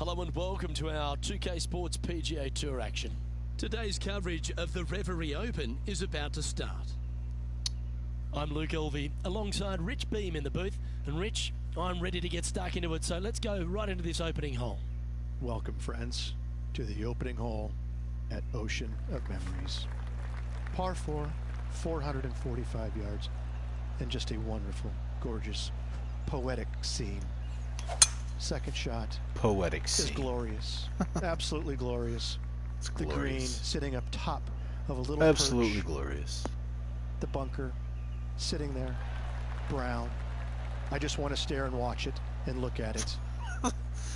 Hello and welcome to our 2K Sports PGA Tour action. Today's coverage of the Riviera Open is about to start. I'm Luke Elvey alongside Rich Beam in the booth. And Rich, I'm ready to get stuck into it, so let's go right into this opening hole. Welcome, friends, to the opening hole at Ocean of Memories. Par 4, 445 yards, and just a wonderful, gorgeous, poetic scene. Second shot. Poetic scene. Is glorious. Absolutely glorious. It's the glorious. Green sitting up top of a little Absolutely perch. Glorious. The bunker sitting there, brown. I just want to stare and watch it and look at it.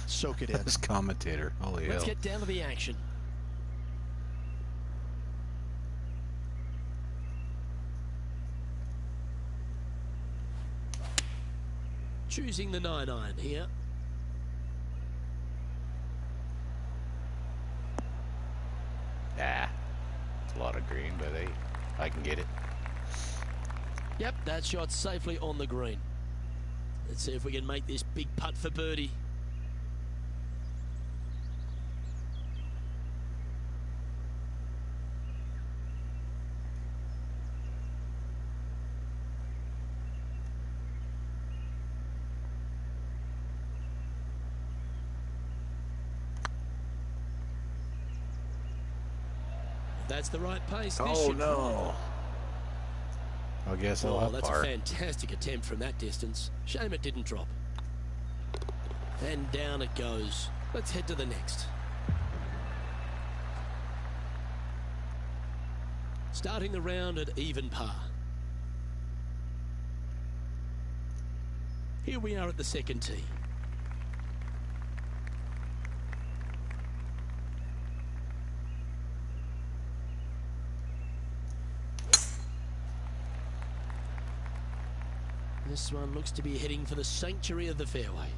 Soak it in. This commentator. Holy hell. Let's get down to the action. Choosing the 9-iron here. Ah, it's a lot of green, but hey, I can get it. Yep, that shot's safely on the green. Let's see if we can make this big putt for birdie. That's the right pace. Oh no! I guess I'll have that's par. a fantastic attempt from that distance. Shame it didn't drop. And down it goes. Let's head to the next. Starting the round at even par. Here we are at the second tee. This one looks to be heading for the sanctuary of the fairway.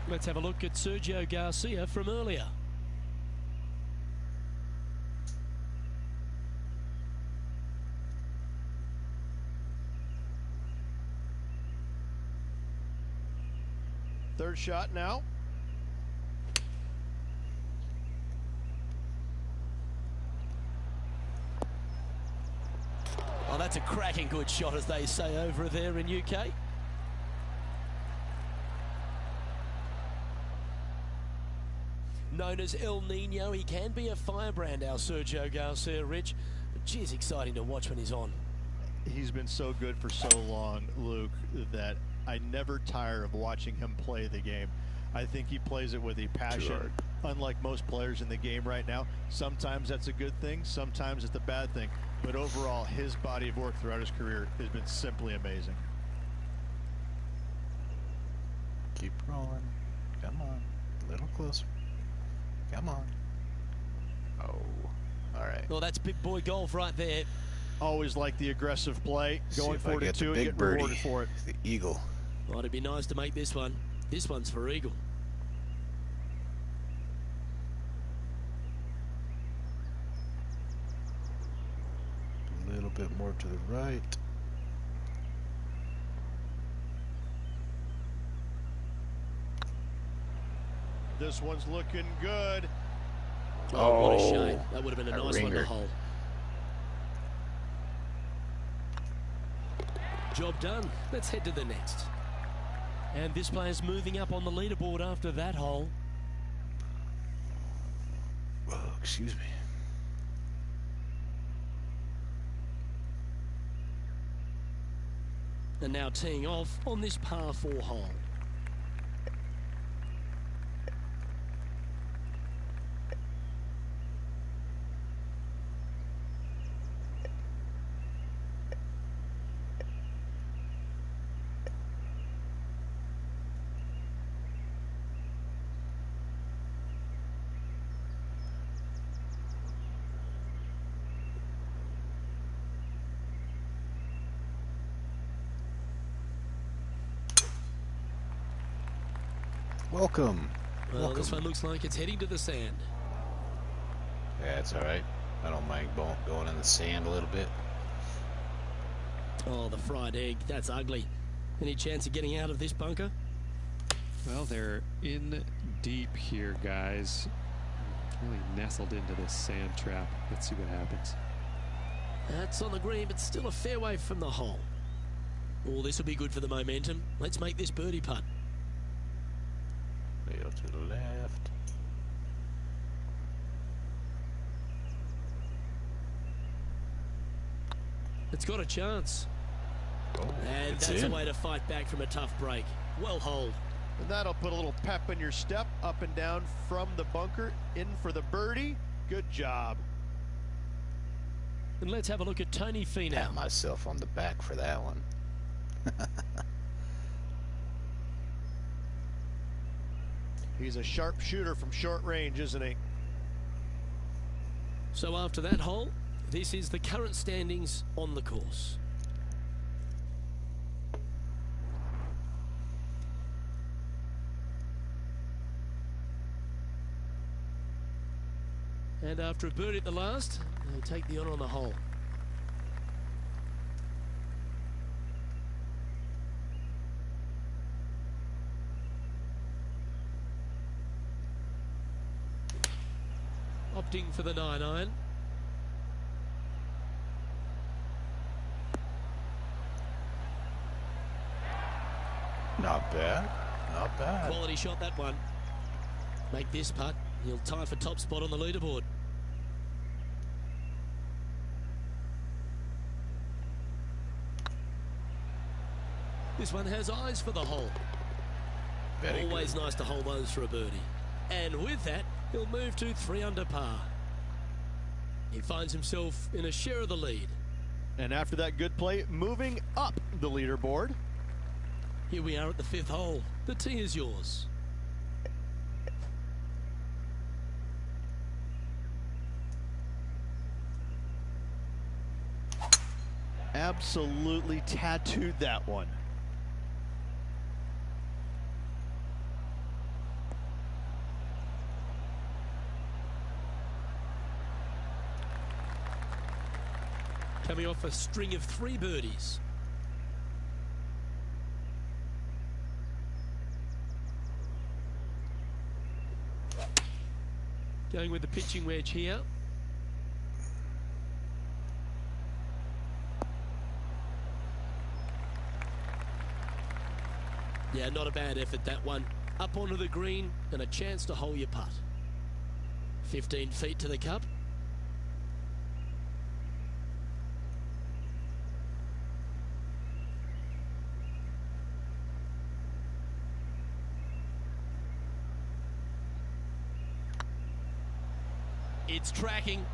Let's have a look at Sergio Garcia from earlier. Third shot now. Oh, that's a cracking good shot, as they say over there in UK. Known as El Nino, he can be a firebrand, our Sergio Garcia, Rich. But geez, exciting to watch when he's on. He's been so good for so long, Luke, that I never tire of watching him play the game. I think he plays it with a passion, unlike most players in the game right now. Sometimes that's a good thing, sometimes it's a bad thing. But overall, his body of work throughout his career has been simply amazing. Keep rolling. Come on. A little closer. Come on. Oh, all right. Well, that's big boy golf right there. Always like the aggressive play, going for it at 2 and big getting birdie, rewarded for it. The eagle. Well, it'd be nice to make this one. This one's for eagle. A little bit more to the right. This one's looking good. Oh, what a shame. That would have been a nice ringer. one to hole. Job done. Let's head to the next. And this player's moving up on the leaderboard after that hole. Oh, excuse me. And now teeing off on this par 4 hole. Welcome. Well, this one looks like it's heading to the sand. Yeah, it's all right. I don't mind going in the sand a little bit. Oh, the fried egg. That's ugly. Any chance of getting out of this bunker? Well, they're in deep here, guys. Really nestled into this sand trap. Let's see what happens. That's on the green, but still a fair way from the hole. Oh, this will be good for the momentum. Let's make this birdie putt. Wheel to the left. It's got a chance. Oh, And it's that's in. a way to fight back from a tough break. Well holed. And that'll put a little pep in your step, up and down from the bunker, in for the birdie. Good job. And let's have a look at Tony Pat Finau. myself on the back for that one. He's a sharp shooter from short range, isn't he? So after that hole, this is the current standings on the course. And after a birdie at the last, they'll take the honour on the hole. Opting for the 9-iron. Not bad. Not bad. Quality shot, that one. Make this putt, he'll tie for top spot on the leaderboard. This one has eyes for the hole. Very Always good. nice to hold those for a birdie. And with that, he'll move to 3 under par. He finds himself in a share of the lead. And after that good play, moving up the leaderboard. Here we are at the 5th hole. The tee is yours. Absolutely tattooed that one. Coming off a string of 3 birdies. Going with the pitching wedge here. Yeah, not a bad effort, that one. Up onto the green and a chance to hole your putt. 15 feet to the cup. It's tracking.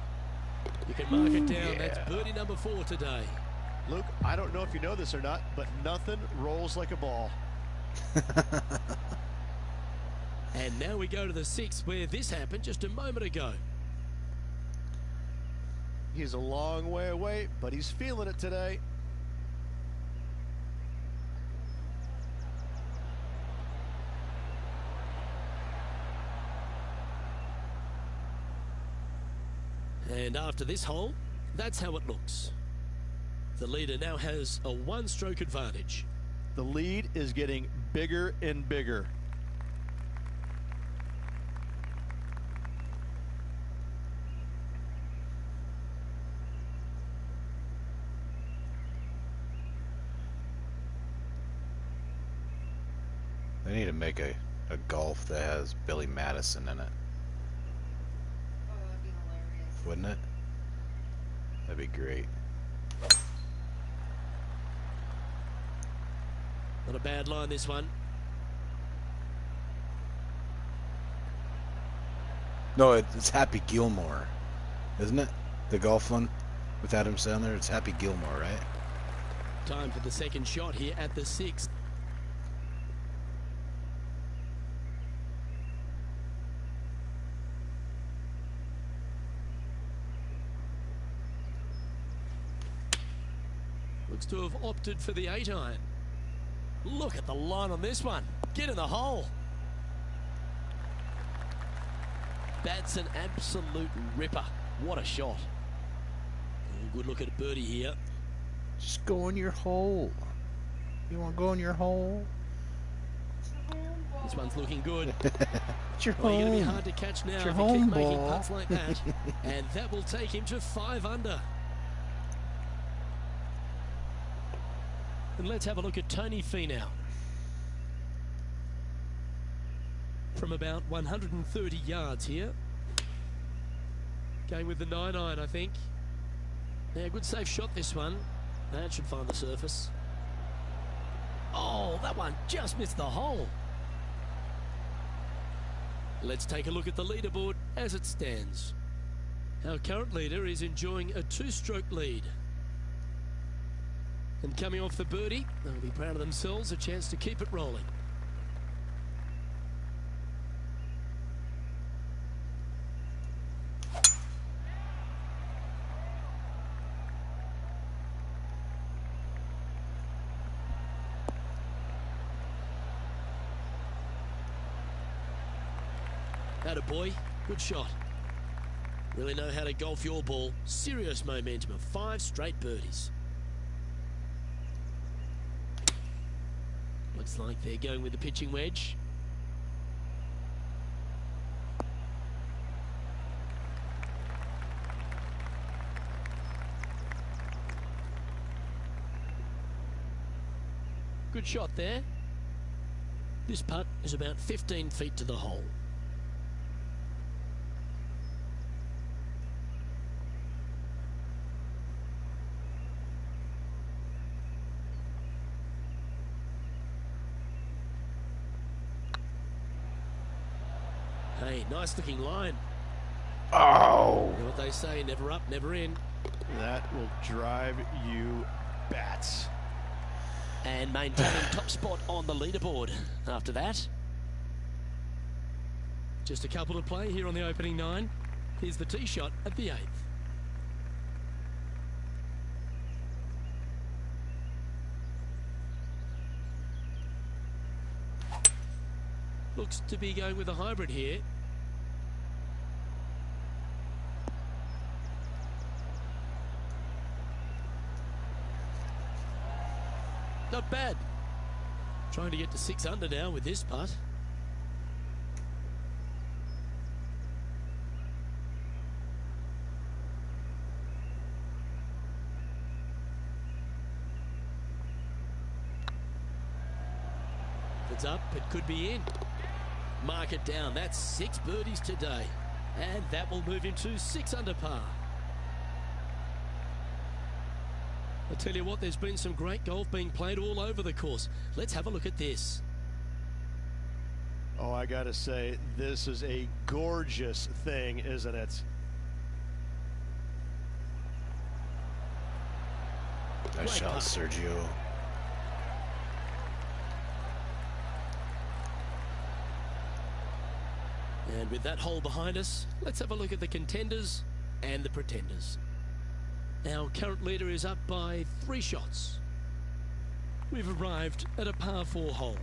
You can mark it down. Yeah. That's birdie number 4 today. Luke, I don't know if you know this or not, but nothing rolls like a ball. And now we go to the 6th, where this happened just a moment ago. He's a long way away, but he's feeling it today. And after this hole, that's how it looks. The leader now has a 1-stroke advantage. The lead is getting bigger and bigger. They need to make a golf that has Billy Madison in it. Oh, that'd be hilarious. Wouldn't it? That'd be great. Not a bad line, this one. No, it's Happy Gilmore, isn't it? The golf one with Adam Sandler. It's Happy Gilmore, right? Time for the second shot here at the 6th. Looks to have opted for the 8-iron. Look at the line on this one. Get in the hole. That's an absolute ripper. What a shot. Oh, good look at a birdie here. Just go in your hole. You want to go in your hole? This one's looking good. It's your Well, home. you're going to be hard to catch now if you home keep making ball. putts like that. And that will take him to 5 under. And let's have a look at Tony Finau. From about 130 yards here. Going with the 9-iron, I think. Yeah, good safe shot this one. That should find the surface. Oh, that one just missed the hole. Let's take a look at the leaderboard as it stands. Our current leader is enjoying a 2-stroke lead. And coming off the birdie, they'll be proud of themselves, a chance to keep it rolling. Attaboy, good shot. Really know how to golf your ball. Serious momentum of 5 straight birdies. Looks like they're going with the pitching wedge. Good shot there. This putt is about 15 feet to the hole. Hey, nice looking line. Oh! You know what they say, never up, never in. That will drive you bats. And maintaining top spot on the leaderboard after that. Just a couple to play here on the opening 9. Here's the tee shot at the 8th. Looks to be going with a hybrid here. Not bad. Trying to get to 6 under now with this putt. If it's up, it could be in. Mark it down. That's 6 birdies today. And that will move him to 6 under par. I tell you what, there's been some great golf being played all over the course. Let's have a look at this. Oh, I gotta say, this is a gorgeous thing, isn't it? Nice shot, Sergio. And with that hole behind us, let's have a look at the contenders and the pretenders. Our current leader is up by 3 shots. We've arrived at a par 4 hole.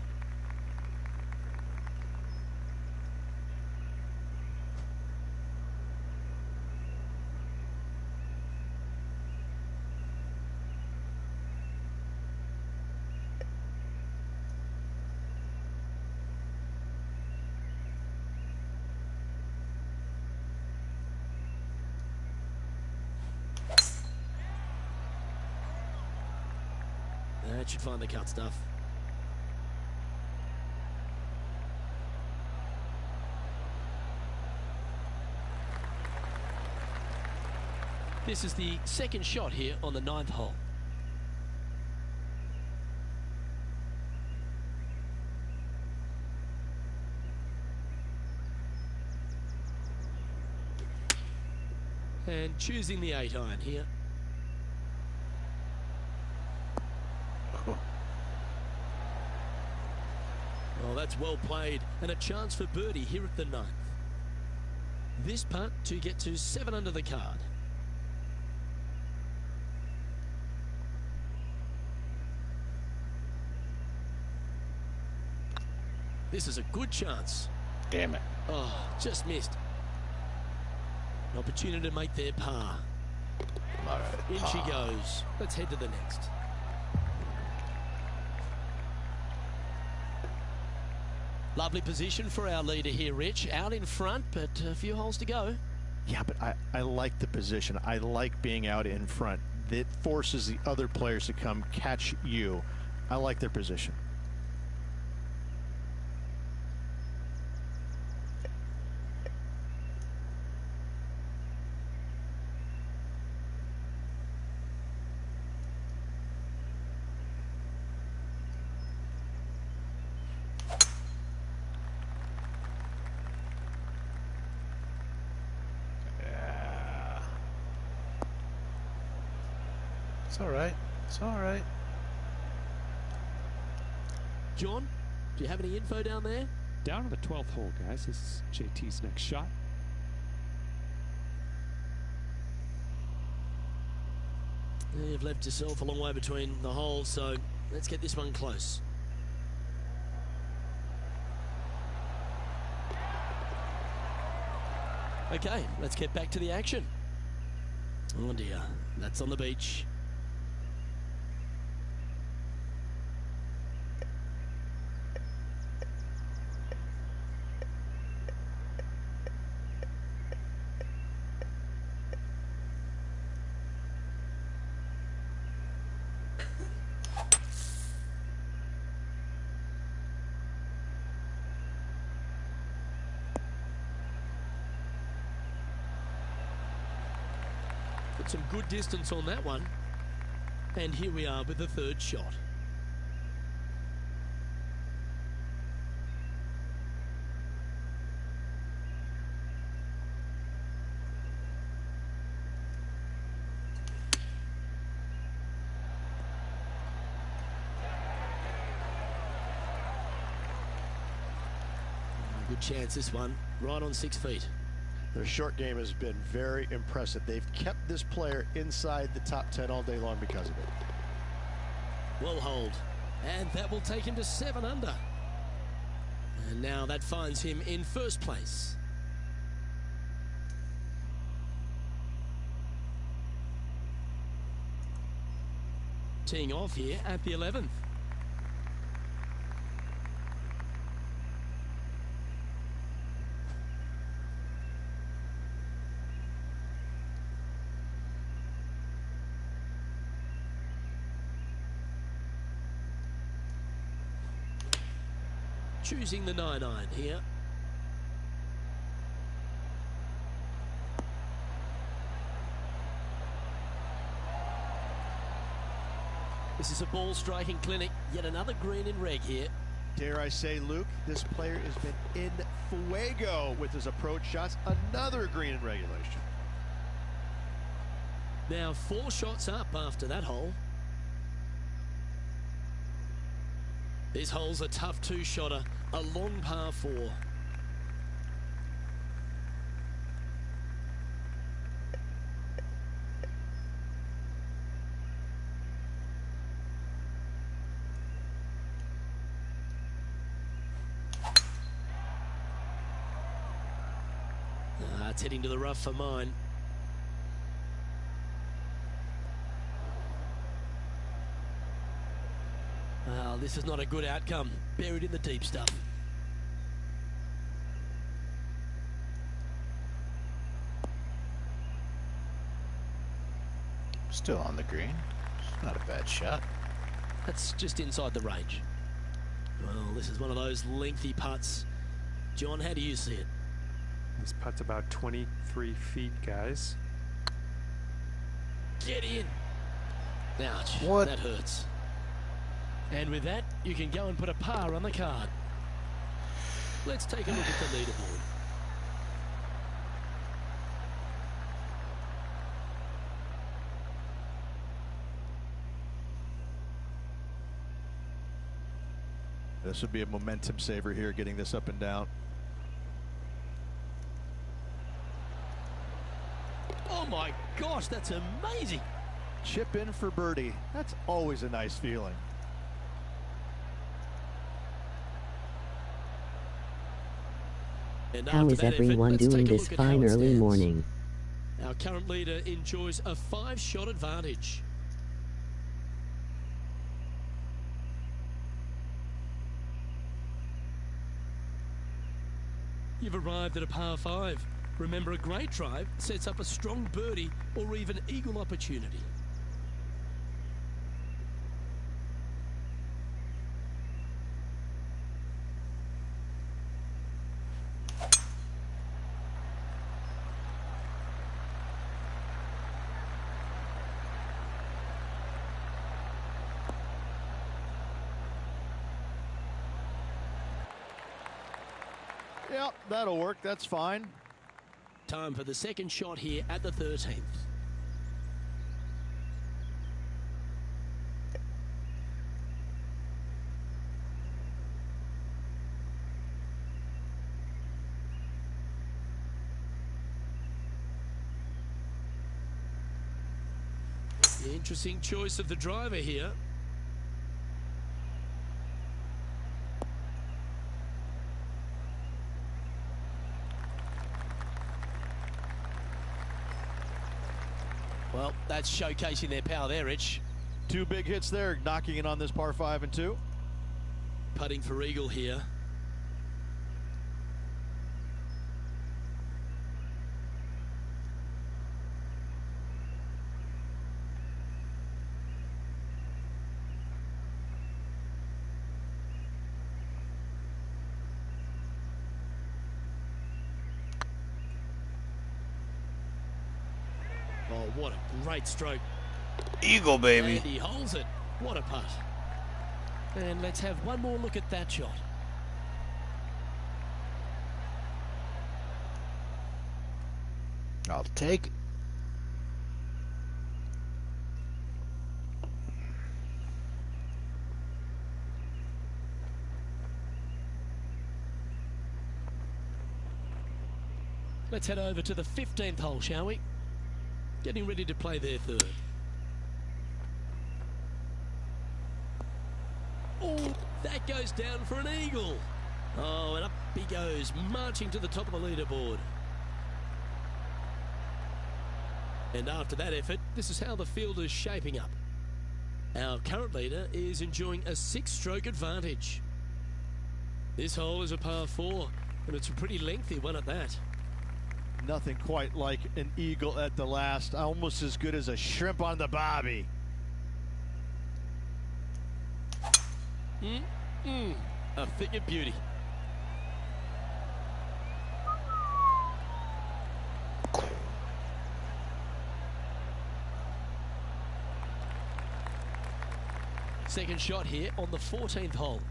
That should find the cut stuff. This is the second shot here on the 9th hole. And choosing the 8-iron here. Well, that's well played, and a chance for birdie here at the 9th. This putt to get to 7 under the card. This is a good chance. Damn it. Oh, just missed. An opportunity to make their par. All right. In she goes. Let's head to the next. Lovely position for our leader here, Rich. Out in front, but a few holes to go. Yeah, but I like the position. I like being out in front. That forces the other players to come catch you. I like their position. It's all right. It's all right. John, do you have any info down there? Down to the 12th hole, guys. This is JT's next shot. You've left yourself a long way between the holes, so let's get this one close. Okay, let's get back to the action. Oh dear, that's on the beach. Put some good distance on that one. And here we are with the third shot. Good chance this one, right on 6 feet. Their short game has been very impressive. They've kept this player inside the top 10 all day long because of it. Well hold. And that will take him to 7 under. And now that finds him in first place. Teeing off here at the 11th. Choosing the 9-iron here. This is a ball striking clinic. Yet another green in reg here. Dare I say, Luke, this player has been in fuego with his approach shots. Another green in regulation. Now 4 shots up after that hole. This hole's a tough 2-shotter, a long par 4. It's heading to the rough for mine. Well, this is not a good outcome. Buried in the deep stuff. Still on the green. It's not a bad shot. That's just inside the range. Well, this is one of those lengthy putts. John, how do you see it? This putt's about 23 feet, guys. Get in. Ouch. What? That hurts. And with that, you can go and put a par on the card. Let's take a look at the leaderboard. This would be a momentum saver here, getting this up and down. Oh my gosh, that's amazing. Chip in for birdie. That's always a nice feeling. And How after is that everyone effort, let's doing take a this look at how fine it early stands. morning? Our Our current leader enjoys a 5-shot advantage. You've arrived at a par 5. Remember, a great drive sets up a strong birdie or even eagle opportunity. Yeah, that'll work. That's fine. Time for the second shot here at the 13th. Interesting choice of the driver here. Well, that's showcasing their power there, Rich. 2 big hits there, knocking in on this par 5 and 2. Putting for eagle here. Oh, what a great stroke. Eagle, baby. And he holds it. What a putt. And let's have one more look at that shot. I'll take it. Let's head over to the 15th hole, shall we? Getting ready to play their third. Oh, that goes down for an eagle. Oh, and up he goes, marching to the top of the leaderboard. And after that effort, this is how the field is shaping up. Our current leader is enjoying a 6-stroke advantage. This hole is a par 4, and it's a pretty lengthy one at that. Nothing quite like an eagle at the last. Almost as good as a shrimp on the bobby. A thing of beauty. Second shot here on the 14th hole.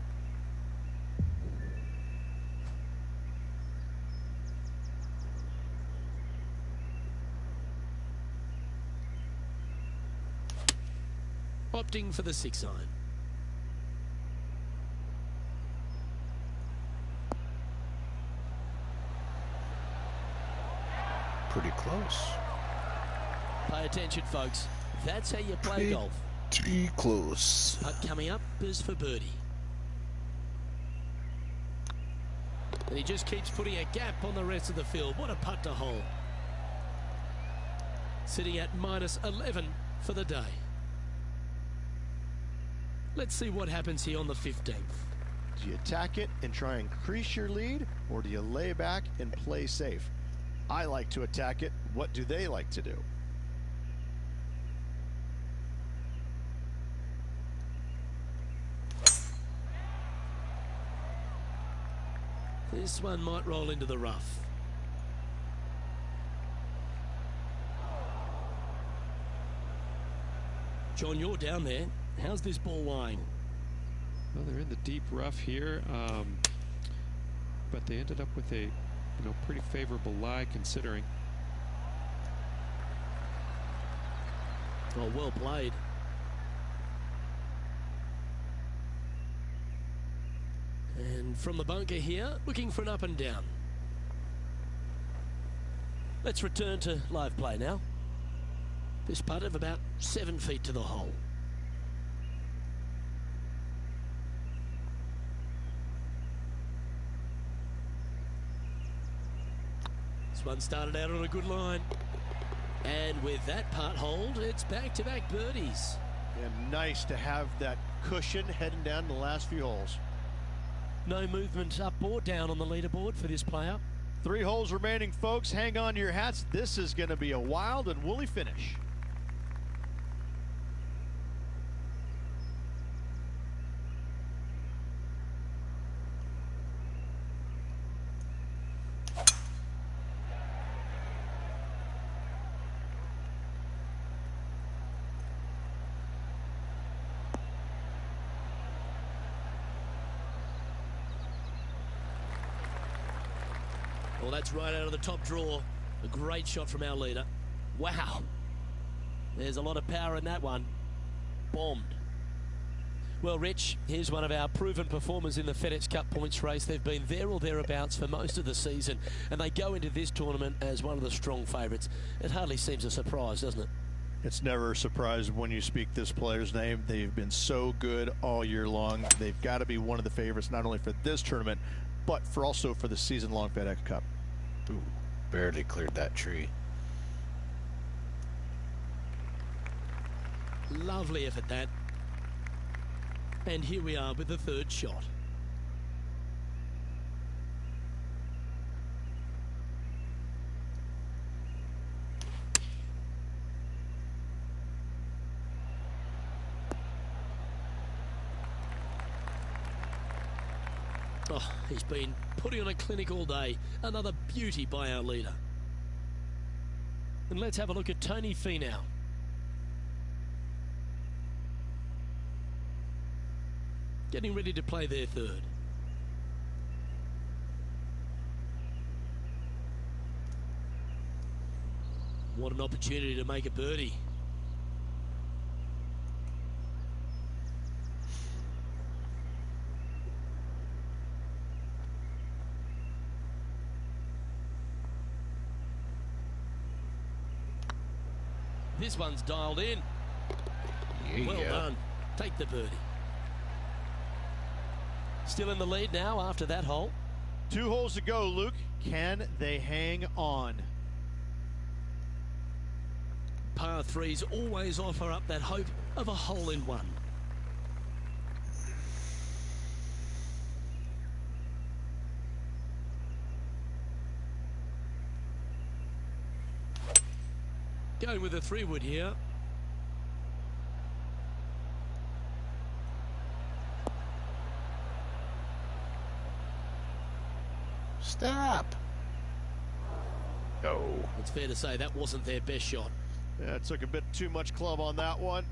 Opting for the 6 iron. Pretty close. Pay attention, folks. That's how you play golf. Pretty close. Putt coming up is for birdie. And he just keeps putting a gap on the rest of the field. What a putt to hole. Sitting at -11 for the day. Let's see what happens here on the 15th. Do you attack it and try and increase your lead, or do you lay back and play safe? I like to attack it. What do they like to do? This one might roll into the rough. John, you're down there. How's this ball lying? Well, they're in the deep rough here, but they ended up with a pretty favorable lie considering. Oh, well played. And from the bunker here, looking for an up and down. Let's return to live play now. This putt of about 7 feet to the hole. This one started out on a good line. And with that putt hold, it's back-to-back birdies. And nice to have that cushion heading down the last few holes. No movement up or down on the leaderboard for this player. 3 holes remaining, folks. Hang on to your hats. This is going to be a wild and woolly finish. Well, that's right out of the top draw. A great shot from our leader. Wow. There's a lot of power in that one. Bombed. Well, Rich, here's one of our proven performers in the FedEx Cup points race. They've been there or thereabouts for most of the season, and they go into this tournament as one of the strong favourites. It hardly seems a surprise, doesn't it? It's never a surprise when you speak this player's name. They've been so good all year long. They've got to be one of the favorites, not only for this tournament, but also for the season-long FedEx Cup. Ooh, barely cleared that tree. Lovely effort, that. And here we are with the third shot. Oh, he's been putting on a clinic all day. Another beauty by our leader. And let's have a look at Tony Finau. Getting ready to play their third. What an opportunity to make a birdie. This one's dialed in. Yeah. Well done. Take the birdie. Still in the lead now after that hole. 2 holes to go, Luke. Can they hang on? Par 3s always offer up that hope of a hole-in-one. Going with a 3-wood here. Stop. No. It's fair to say that wasn't their best shot. Yeah, it took a bit too much club on that one.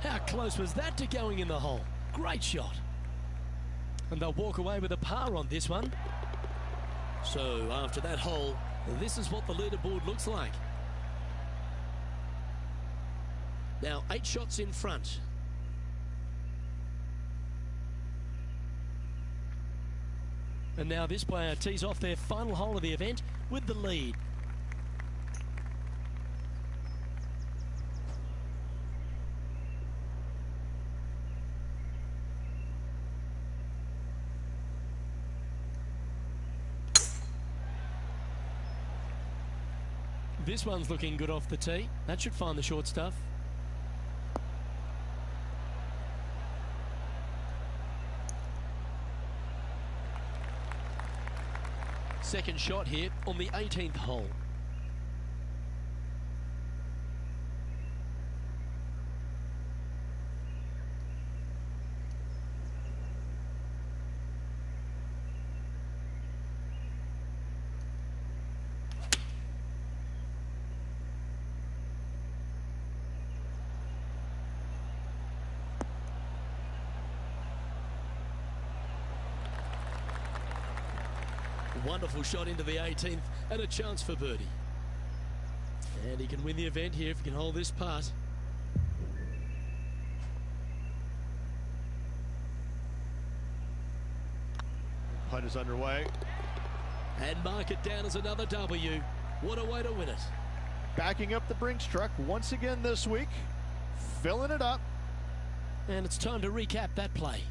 How close was that to going in the hole? Great shot. And they'll walk away with a par on this one. So after that hole, this is what the leaderboard looks like. Now 8 shots in front. And now this player tees off their final hole of the event with the lead. This one's looking good off the tee. That should find the short stuff. Second shot here on the 18th hole. Wonderful shot into the 18th and a chance for birdie. And he can win the event here if he can hold this putt. Putt is underway. And mark it down as another W. What a way to win it. Backing up the Brinks truck once again this week. Filling it up. And it's time to recap that play.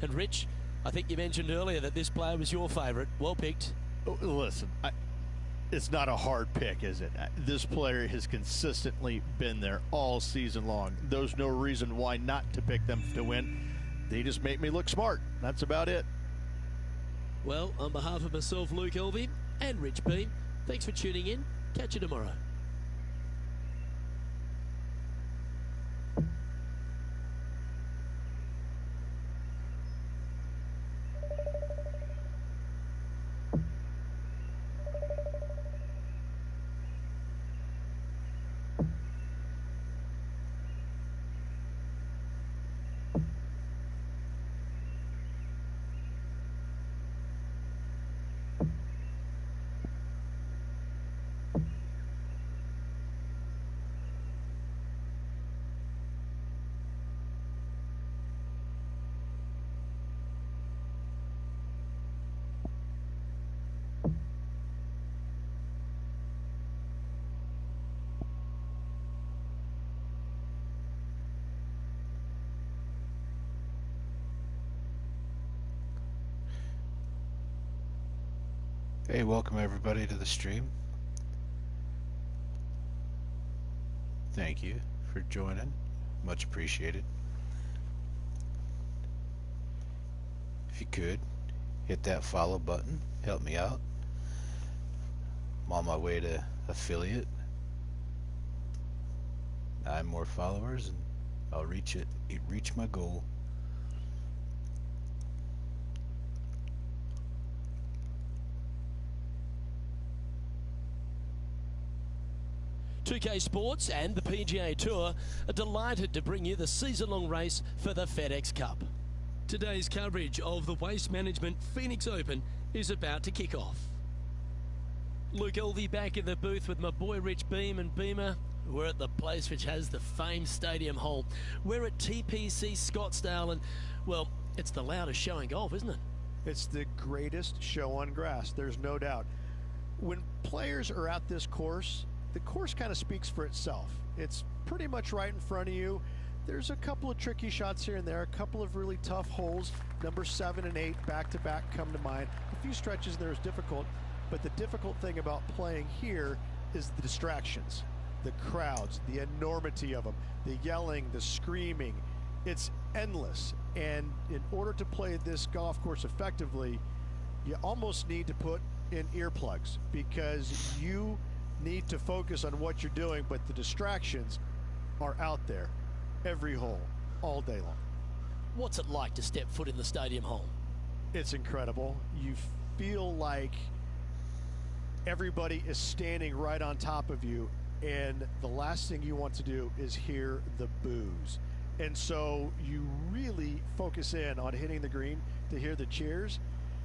And Rich, I think you mentioned earlier that this player was your favourite. Well picked. Oh, listen, it's not a hard pick, is it? This player has consistently been there all season long. There's no reason why not to pick them to win. They just make me look smart. That's about it. Well, on behalf of myself, Luke Elvey, and Rich Beam, thanks for tuning in. Catch you tomorrow. Hey, welcome everybody to the stream. Thank you for joining. Much appreciated. If you could, hit that follow button. Help me out. I'm on my way to affiliate. 9 more followers and I'll reach my goal. PGA Sports and the PGA Tour are delighted to bring you the season-long race for the FedEx Cup. Today's coverage of the Waste Management Phoenix Open is about to kick off. Luke Elvey back in the booth with my boy Rich Beam and Beamer. We're at the place which has the famed stadium hole. We're at Tpc Scottsdale and, well, it's the loudest show in golf, isn't it? It's the greatest show on grass, there's no doubt. When players are at this course, the course kind of speaks for itself. It's pretty much right in front of you. There's a couple of tricky shots here and there, a couple of really tough holes. Number 7 and 8 back-to-back come to mind. A few stretches there is difficult, but the difficult thing about playing here is the distractions, the crowds, the enormity of them, the yelling, the screaming. It's endless, and in order to play this golf course effectively, you almost need to put in earplugs because you need to focus on what you're doing, but the distractions are out there every hole, all day long. What's it like to step foot in the stadium hole? It's incredible. You feel like everybody is standing right on top of you, and the last thing you want to do is hear the boos. And so you really focus in on hitting the green to hear the cheers,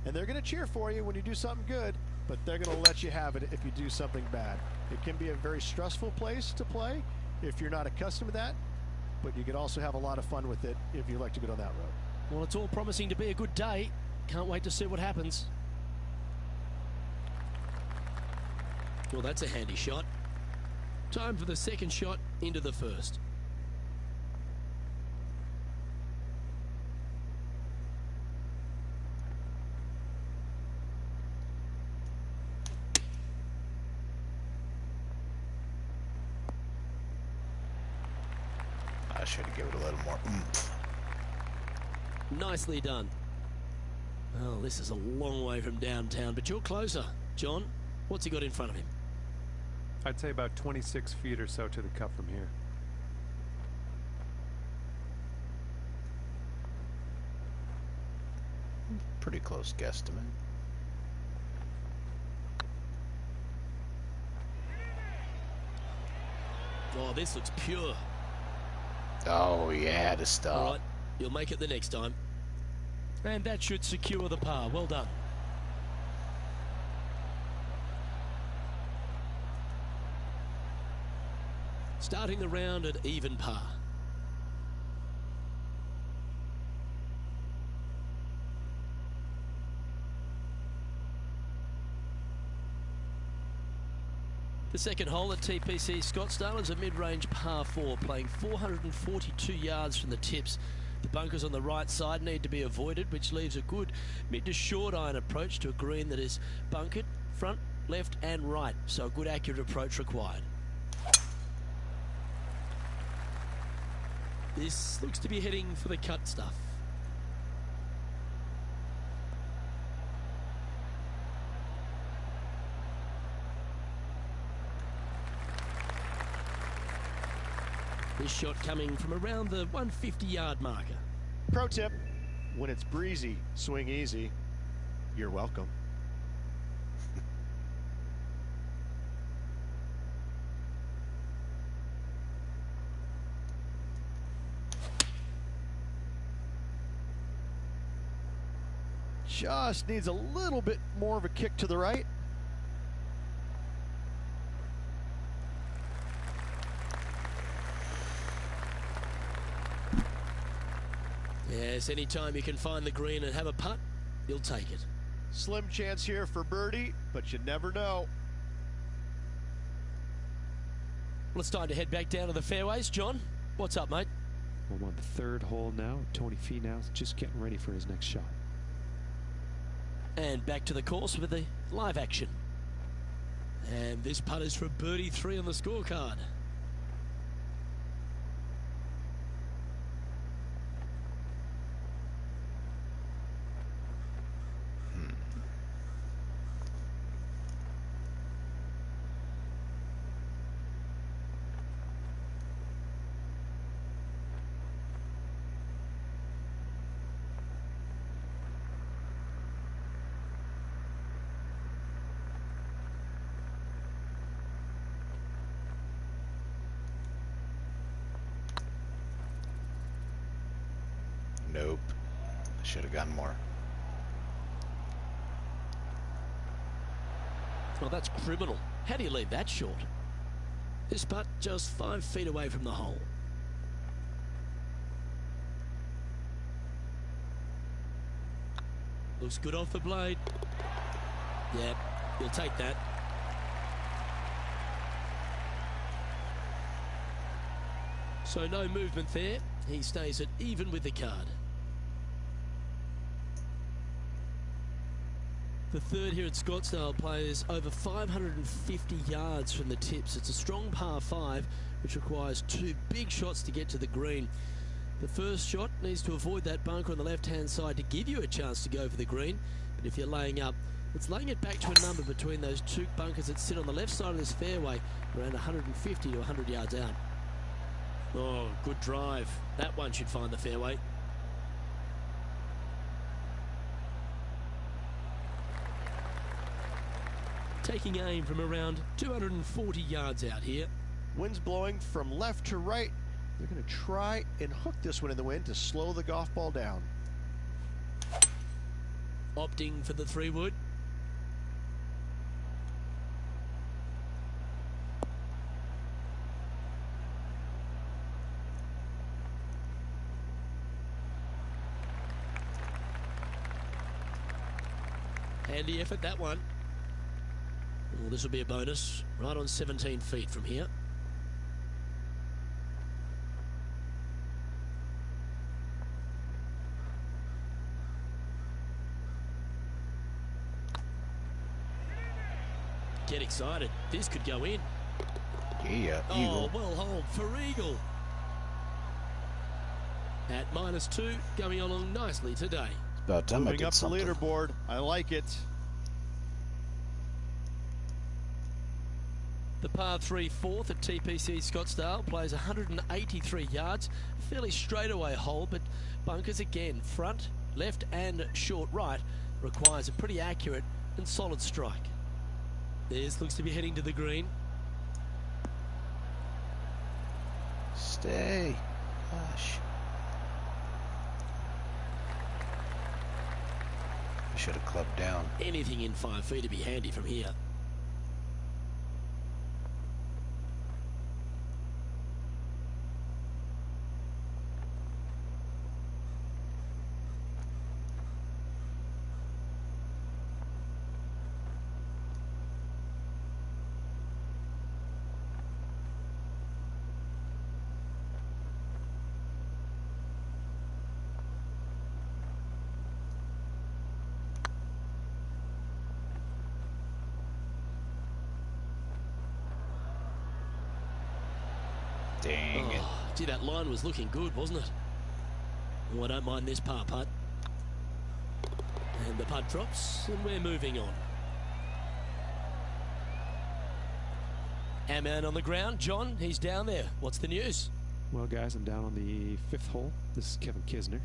and they're going to cheer for you when you do something good, but they're going to let you have it if you do something bad. It can be a very stressful place to play if you're not accustomed to that, but you can also have a lot of fun with it if you like to go down that road. Well, it's all promising to be a good day. Can't wait to see what happens. Well, that's a handy shot. Time for the second shot into the first. I should have given it a little more oomph. Nicely done. Well, this is a long way from downtown, but you're closer. John, what's he got in front of him? I'd say about 26 feet or so to the cup from here. Pretty close guesstimate. Oh, this looks pure. Oh, you had to stop. All right, you'll make it the next time. And that should secure the par. Well done. Starting the round at even par. The second hole at Tpc Scottsdale is a mid-range par 4, playing 442 yards from the tips. The bunkers on the right side need to be avoided, which leaves a good mid to short iron approach to a green that is bunkered front, left and right, so a good accurate approach required. This looks to be heading for the cut stuff. This shot coming from around the 150-yard marker. Pro tip, when it's breezy, swing easy. You're welcome. Just needs a little bit more of a kick to the right. Yes, anytime you can find the green and have a putt, you'll take it. Slim chance here for birdie, but you never know. Well, it's time to head back down to the fairways. John, what's up, mate? I'm on the third hole now. Tony Finau's just getting ready for his next shot. And back to the course with the live action. And this putt is for birdie 3 on the scorecard. Nope. I should have gotten more. Well, that's criminal. How do you leave that short? This putt just 5 feet away from the hole. Looks good off the blade. Yep, you'll take that. So no movement there. He stays at even with the card. The third here at Scottsdale plays over 550 yards from the tips. It's a strong par 5, which requires 2 big shots to get to the green. The first shot needs to avoid that bunker on the left-hand side to give you a chance to go for the green. But if you're laying up, it's laying it back to a number between those 2 bunkers that sit on the left side of this fairway, around 150 to 100 yards out. Oh, good drive. That one should find the fairway. Taking aim from around 240 yards out here. Wind's blowing from left to right. They're going to try and hook this one in the wind to slow the golf ball down. Opting for the 3-wood. Handy effort, that one. Well, this will be a bonus. Right on 17 feet from here. Get excited. This could go in. Yeah, Oh, eagle. well holed for eagle. At -2, going along nicely today. It's about time I Moving did up the something. leaderboard. I like it. The par 3 fourth at Tpc Scottsdale plays 183 yards. Fairly straightaway hole, but bunkers again. Front, left and short right requires a pretty accurate and solid strike. This looks to be heading to the green. Stay. Gosh. I should have clubbed down. Anything in 5 feet to be handy from here. Dang it. Gee, that line was looking good, wasn't it? Oh, I don't mind this par putt. And the putt drops, and we're moving on. Our man on the ground, John, he's down there. What's the news? Well, guys, I'm down on the 5th hole. This is Kevin Kisner.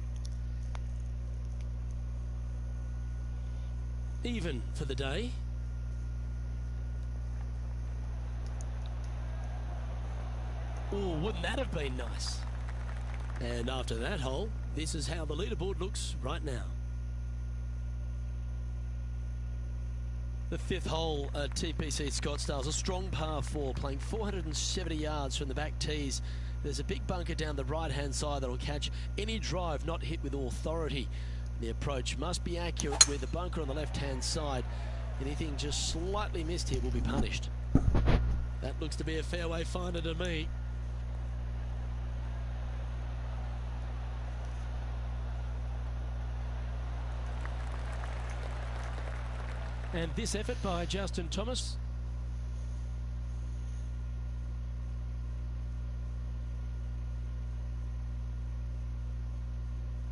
Even for the day. Oh, wouldn't that have been nice? And after that hole, this is how the leaderboard looks right now. The 5th hole at Tpc Scottsdale is a strong par 4, playing 470 yards from the back tees. There's a big bunker down the right-hand side that will catch any drive not hit with authority. The approach must be accurate with the bunker on the left-hand side. Anything just slightly missed here will be punished. That looks to be a fairway finder to me. And this effort by Justin Thomas.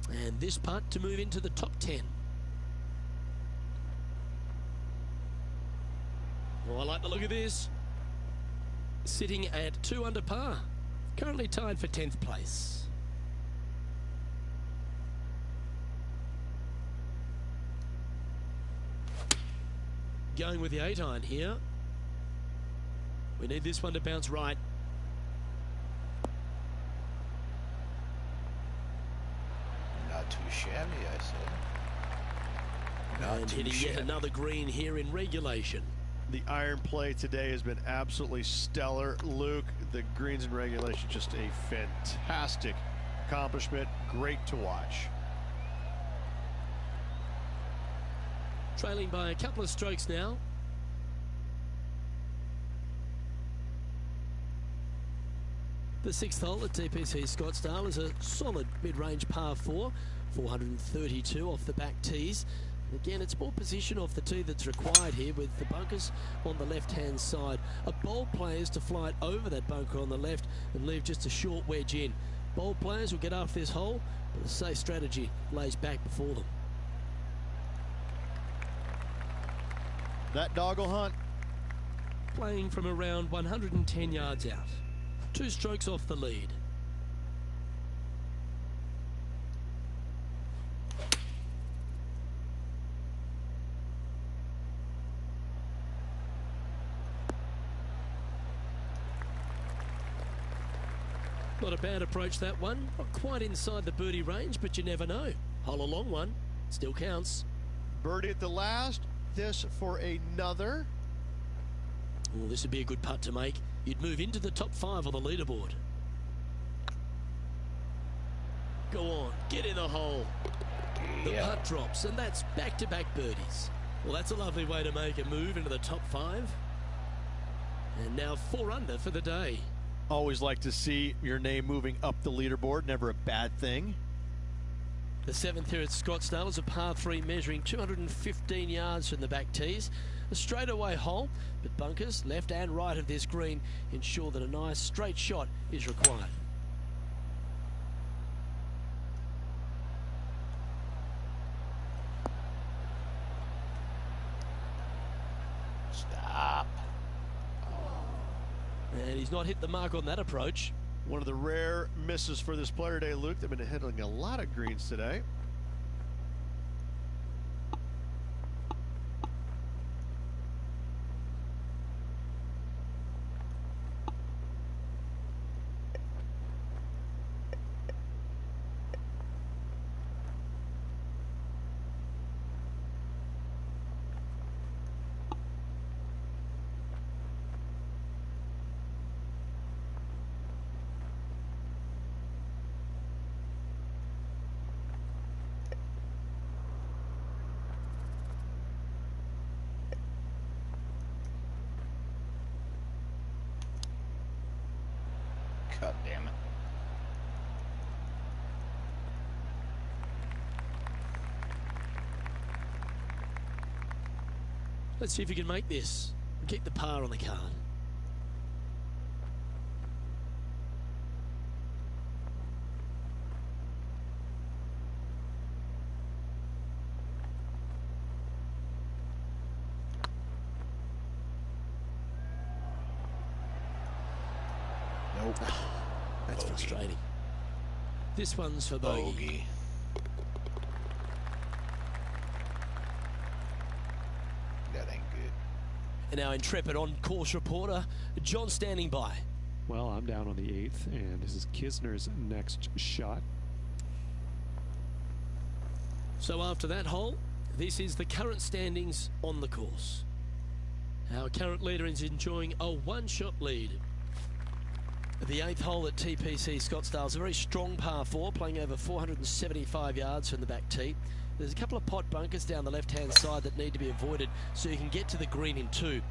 And this putt to move into the top 10. Oh, I like the look of this. Sitting at 2 under par. Currently tied for 10th place. Going with the 8-iron here. We need this one to bounce right. Not too shabby, I said. Not And too hitting shabby. yet another green here in regulation. The iron play today has been absolutely stellar. Luke, the greens in regulation, just a fantastic accomplishment. Great to watch. Trailing by a couple of strokes now. The 6th hole at Tpc Scottsdale is a solid mid-range par 4, 432 off the back tees. And again, it's more position off the tee that's required here with the bunkers on the left-hand side. A bold player is to fly it over that bunker on the left and leave just a short wedge in. Bold players will get after this hole, but a safe strategy lays back before them. That dog will hunt. Playing from around 110 yards out. 2 strokes off the lead. Not a bad approach, that one. Not quite inside the birdie range, but you never know. Hole a long one. Still counts. Birdie at the last. This for another. Oh, this would be a good putt to make. You'd move into the top 5 on the leaderboard. Go on, get in the hole. The putt drops, and that's back-to-back birdies. Well, that's a lovely way to make a move into the top 5. And now 4 under for the day. Always like to see your name moving up the leaderboard. Never a bad thing. The 7th here at Scottsdale is a par 3 measuring 215 yards from the back tees. A straightaway hole, but bunkers left and right of this green ensure that a nice straight shot is required. Stop. And he's not hit the mark on that approach. One of the rare misses for this player today, Luke. They've been hitting a lot of greens today. God damn it. Let's see if you can make this and keep the par on the card. Nope. That's Bogey. frustrating. This one's for bogey. Bogey. That ain't good. And our intrepid on-course reporter, John, standing by. Well, I'm down on the 8th, and this is Kisner's next shot. So after that hole, this is the current standings on the course. Our current leader is enjoying a one-shot lead. The 8th hole at Tpc Scottsdale is a very strong par 4, playing over 475 yards from the back tee. There's a couple of pot bunkers down the left-hand side that need to be avoided so you can get to the green in 2.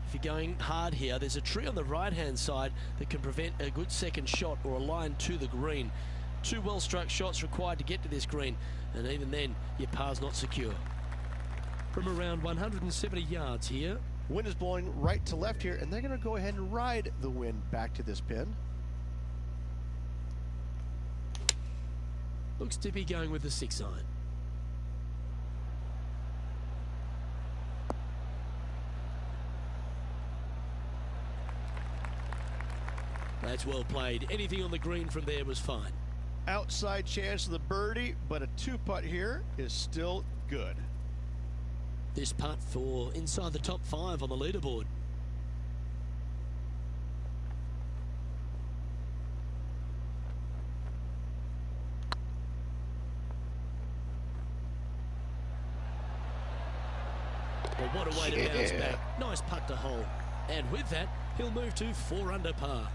If you're going hard here, there's a tree on the right-hand side that can prevent a good second shot or a line to the green. 2 well-struck shots required to get to this green, and even then, your par's not secure. From around 170 yards here, Wind is blowing right to left here, and they're going to go ahead and ride the wind back to this pin. looks to be going with the 6-iron. That's well played. Anything on the green from there was fine. Outside chance of the birdie, but a 2-putt here is still good. This putt for inside the top 5 on the leaderboard. Well, what a way to bounce back. Nice putt to hole. And with that, he'll move to 4 under par.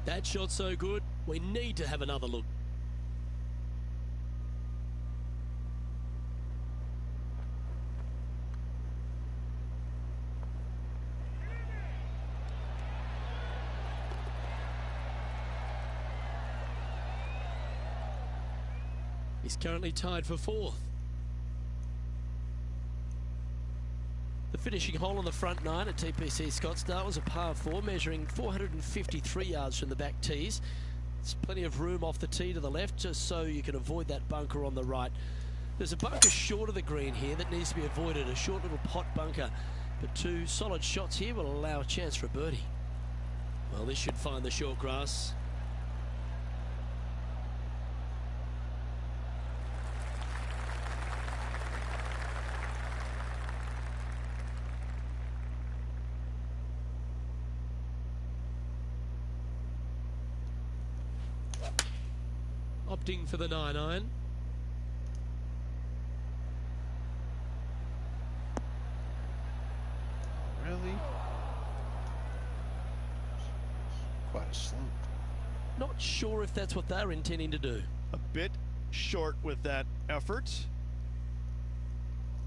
That shot so good, we need to have another look. He's currently tied for 4th. The finishing hole on the front 9 at Tpc Scottsdale was a par 4 measuring 453 yards from the back tees. There's plenty of room off the tee to the left just so you can avoid that bunker on the right. There's a bunker short of the green here that needs to be avoided, a short little pot bunker. But 2 solid shots here will allow a chance for a birdie. Well, this should find the short grass. Opting for the 9-iron. Really? Quite a slope. Not sure if that's what they're intending to do. A bit short with that effort.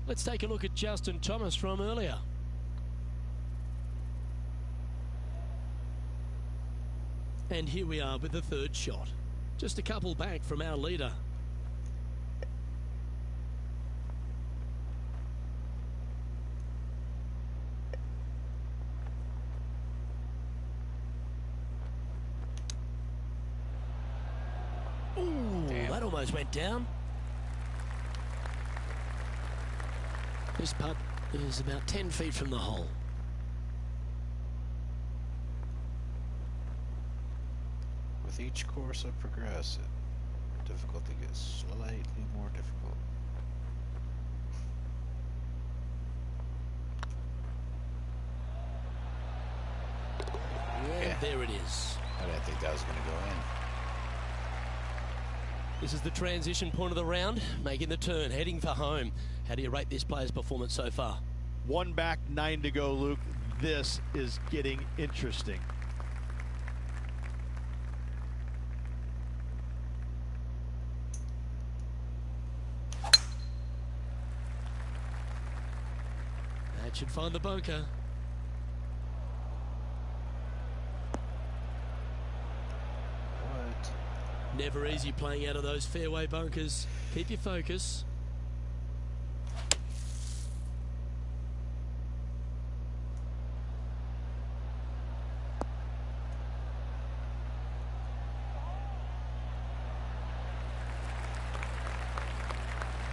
Let's take a look at Justin Thomas from earlier. And here we are with the 3rd shot. Just a couple back from our leader. Ooh, damn. That almost went down. This putt is about 10 feet from the hole. With each course I progress, difficulty gets slightly more difficult. And there it is. I didn't think that was going to go in. This is the transition point of the round, making the turn, heading for home. How do you rate this player's performance so far? 1 back, 9 to go, Luke. This is getting interesting. That should find the bunker. Never easy playing out of those fairway bunkers. Keep your focus.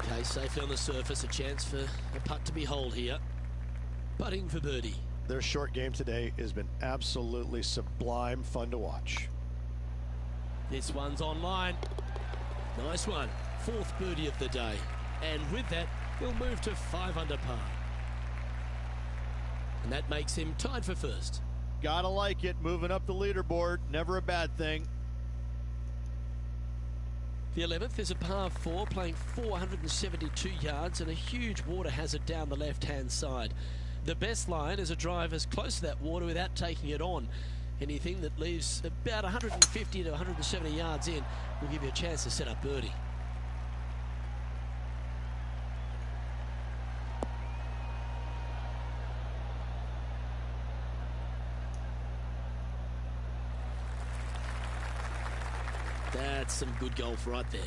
Okay, safely on the surface, a chance for a putt to be holed here. Putting for birdie. Their short game today has been absolutely sublime fun to watch. This one's online. Nice one. Fourth birdie of the day. And with that, he'll move to 5 under par. And that makes him tied for first. Gotta like it. Moving up the leaderboard. Never a bad thing. The 11th is a par 4, playing 472 yards and a huge water hazard down the left-hand side. The best line is a drive as close to that water without taking it on. Anything that leaves about 150 to 170 yards in will give you a chance to set up birdie. That's some good golf right there.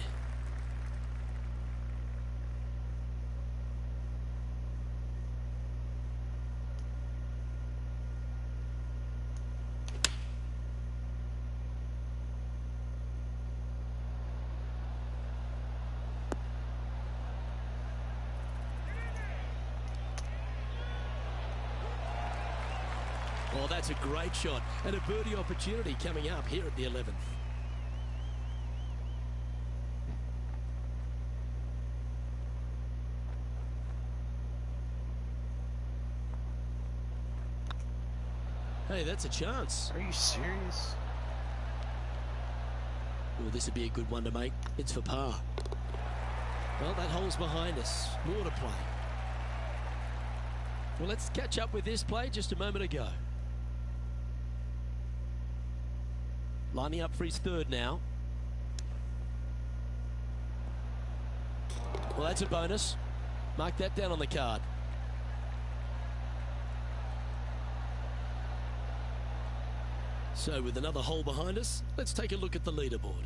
Well, that's a great shot and a birdie opportunity coming up here at the 11th. Hey, that's a chance. Are you serious? Well, this would be a good one to make. It's for par. Well, that hole's behind us. More to play. Well, let's catch up with this play just a moment ago. Lining up for his third now. Well, that's a bonus. Mark that down on the card. So with another hole behind us, let's take a look at the leaderboard.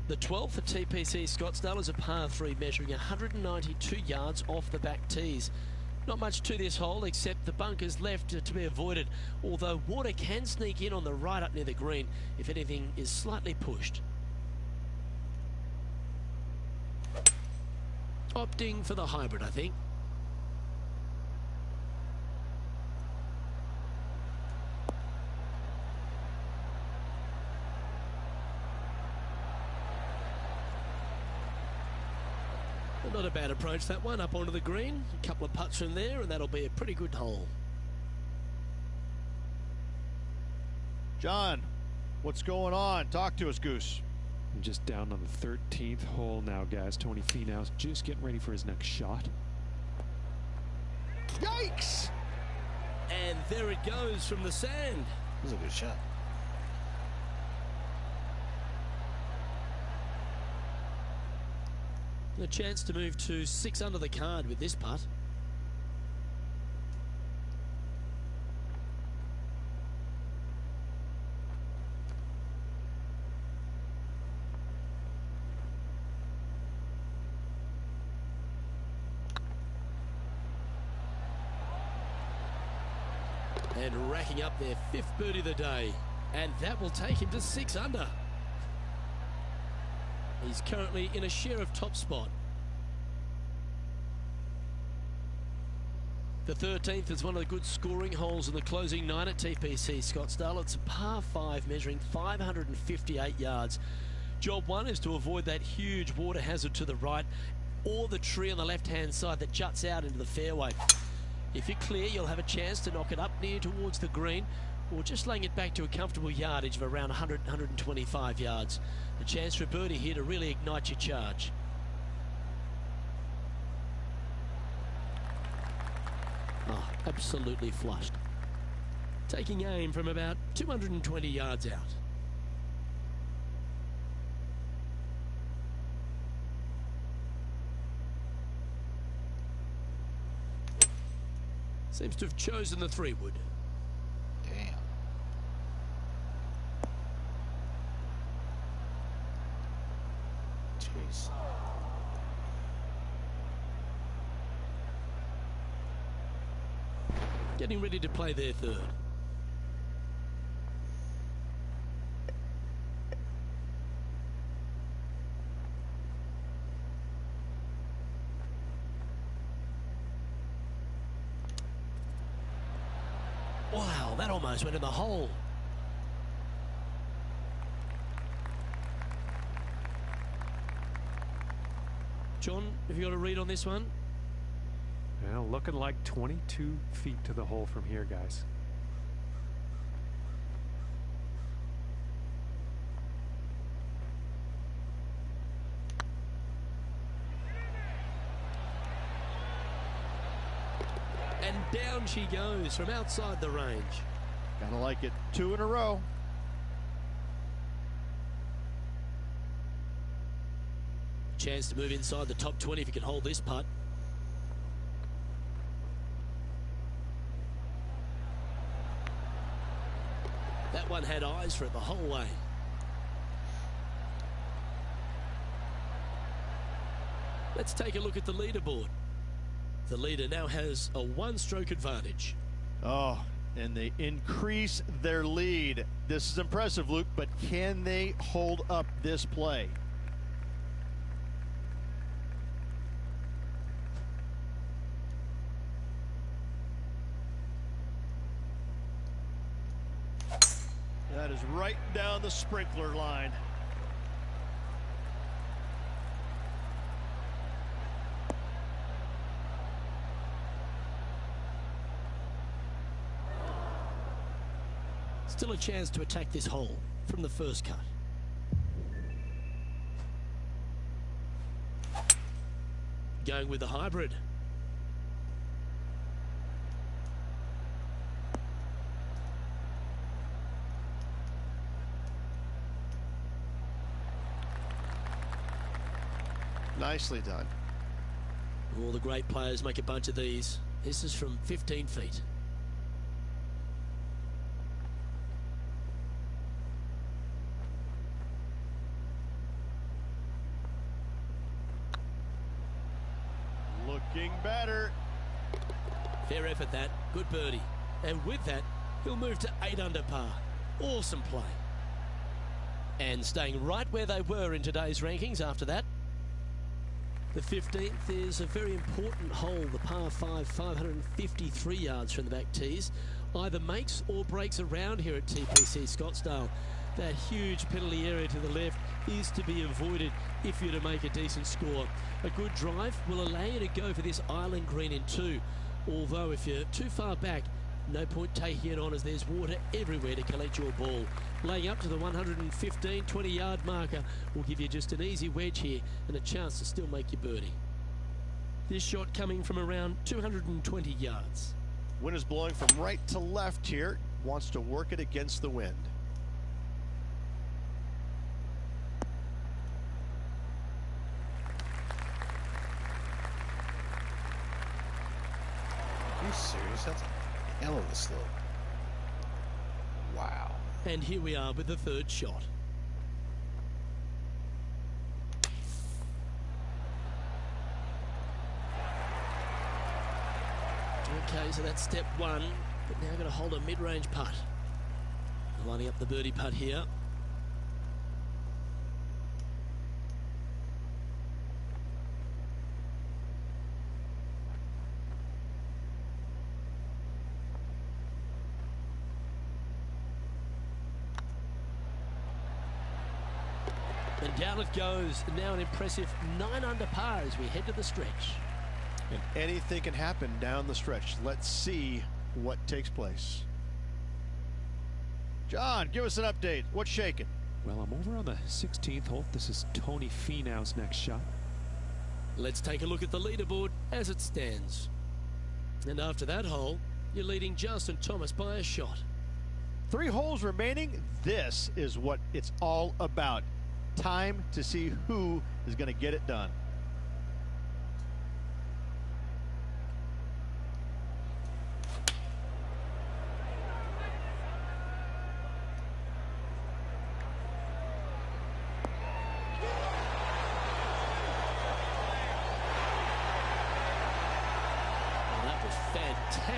The 12th at Tpc Scottsdale is a par 3 measuring 192 yards off the back tees. Not much to this hole except the bunkers left to be avoided, although water can sneak in on the right up near the green if anything is slightly pushed. Opting for the hybrid, I think. Not a bad approach, that one, up onto the green. A couple of putts from there, and that'll be a pretty good hole. John, what's going on? Talk to us, Goose. I'm just down on the 13th hole now, guys. Tony Finau's just getting ready for his next shot. Yikes! And there it goes from the sand. That was a good shot. A chance to move to 6 under the card with this putt. And racking up their 5th birdie of the day. And that will take him to 6 under. He's currently in a share of top spot. The 13th is one of the good scoring holes in the closing 9 at Tpc Scottsdale. It's a par 5 measuring 558 yards. Job 1 is to avoid that huge water hazard to the right or the tree on the left-hand side that juts out into the fairway. If you're clear, you'll have a chance to knock it up near towards the green or just laying it back to a comfortable yardage of around 100, 125 yards. A chance for a birdie here to really ignite your charge. Oh, absolutely flushed. Taking aim from about 220 yards out. Seems to have chosen the 3-wood. Damn. Jeez. Getting ready to play their 3rd. Wow, that almost went in the hole. John, have you got a read on this one? Well, looking like 22 feet to the hole from here, guys. And down she goes from outside the range. Kind of like it. 2 in a row. Chance to move inside the top 20 if he can hold this putt. That one had eyes for it the whole way. Let's take a look at the leaderboard. The leader now has a 1-stroke advantage. Oh, and they increase their lead. This is impressive, Luke, but can they hold up this play? That is right down the sprinkler line. Still a chance to attack this hole from the first cut. Going with the hybrid. Nicely done. All the great players make a bunch of these. This is from 15 feet. Looking better. Fair effort that. Good birdie. And with that, he'll move to 8 under par. Awesome play. And staying right where they were in today's rankings after that. The 15th is a very important hole, the par 5, 553 yards from the back tees. Either makes or breaks around here at Tpc Scottsdale. That huge penalty area to the left is to be avoided if you're to make a decent score. A good drive will allow you to go for this island green in 2. Although if you're too far back, no point taking it on as there's water everywhere to collect your ball. Laying up to the 115, 20-yard marker will give you just an easy wedge here and a chance to still make your birdie. This shot coming from around 220 yards. Wind is blowing from right to left here. Wants to work it against the wind. Are you serious? That's a hell of a slope. Wow. And here we are with the 3rd shot. Okay, so that's step 1, but now going to hold a mid-range putt. Lining up the birdie putt here. And down it goes. Now an impressive 9 under par as we head to the stretch. And anything can happen down the stretch. Let's see what takes place. John, give us an update. What's shaking? Well, I'm over on the 16th hole. This is Tony Finau's next shot. Let's take a look at the leaderboard as it stands. And after that hole, you're leading Justin Thomas by a shot. 3 holes remaining. This is what it's all about. Time to see who is going to get it done.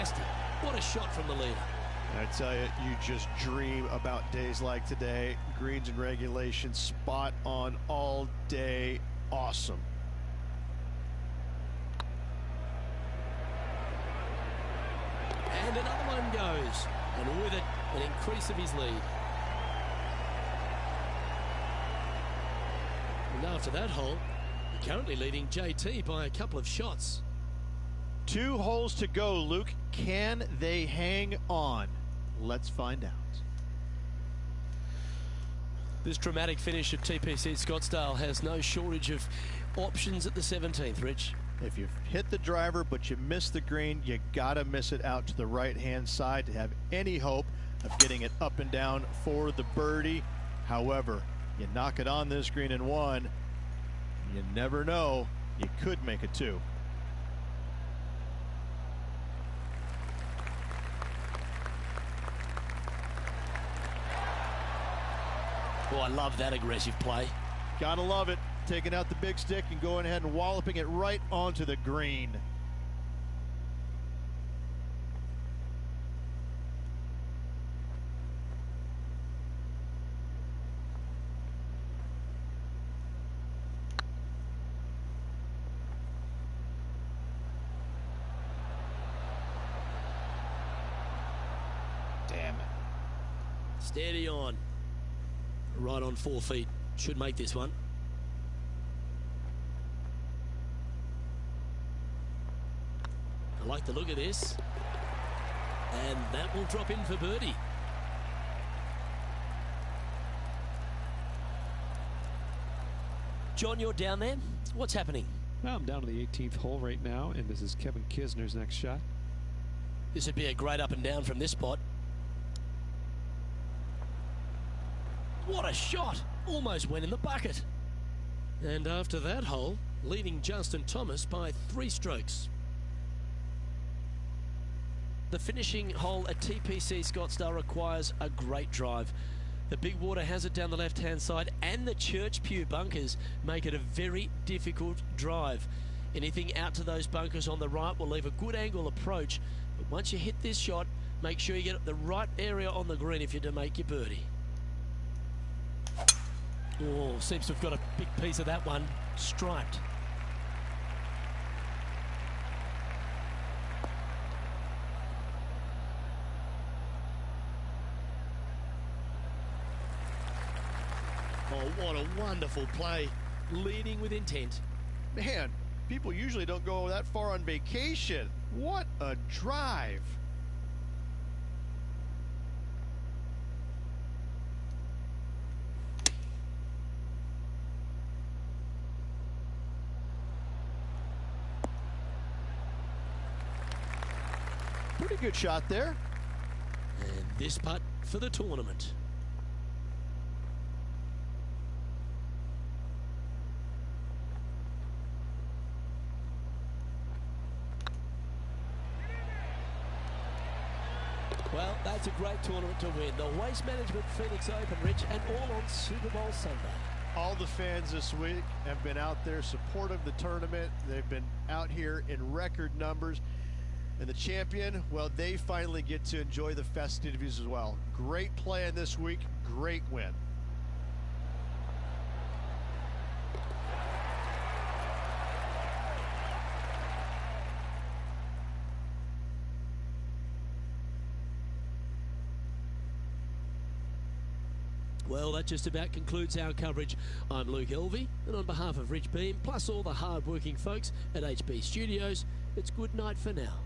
nasty. What a shot from the leader. I tell you, you just dream about days like today. Greens and regulation, spot on all day. Awesome. And another one goes. And with it, an increase of his lead. And after that hole, currently leading JT by a couple of shots. 2 holes to go, Luke. Can they hang on? Let's find out. This dramatic finish at Tpc Scottsdale has no shortage of options at the 17th, Rich. If you've hit the driver but you miss the green, you gotta miss it out to the right-hand side to have any hope of getting it up and down for the birdie. However, you knock it on this green in 1, you never know, you could make it 2. Oh, I love that aggressive play. Gotta love it. Taking out the big stick and going ahead and walloping it right onto the green. Damn it. Steady on. Right on 4 feet. Should make this one. I like the look of this. And that will drop in for birdie. John, you're down there. What's happening? Well, I'm down to the 18th hole right now, and this is Kevin Kisner's next shot. This would be a great up and down from this spot. What a shot! Almost went in the bucket. And after that hole, leading Justin Thomas by 3 strokes. The finishing hole at Tpc Scottsdale requires a great drive. The big water has it down the left-hand side, and the Church Pew bunkers make it a very difficult drive. Anything out to those bunkers on the right will leave a good angle approach, but once you hit this shot, make sure you get the right area on the green if you're to make your birdie. Oh, seems to have got a big piece of that one striped. Oh, what a wonderful play. Leading with intent. Man, people usually don't go that far on vacation. What a drive. Pretty good shot there. And this putt for the tournament. Well, that's a great tournament to win. The Waste Management Phoenix Open, Rich, and all on Super Bowl Sunday. All the fans this week have been out there supportive of the tournament. They've been out here in record numbers. And the champion, well, they finally get to enjoy the festivities as well. Great play in this week, great win. Well, that just about concludes our coverage. I'm Luke Elvey, and on behalf of Rich Beam, plus all the hard-working folks at HB Studios, it's good night for now.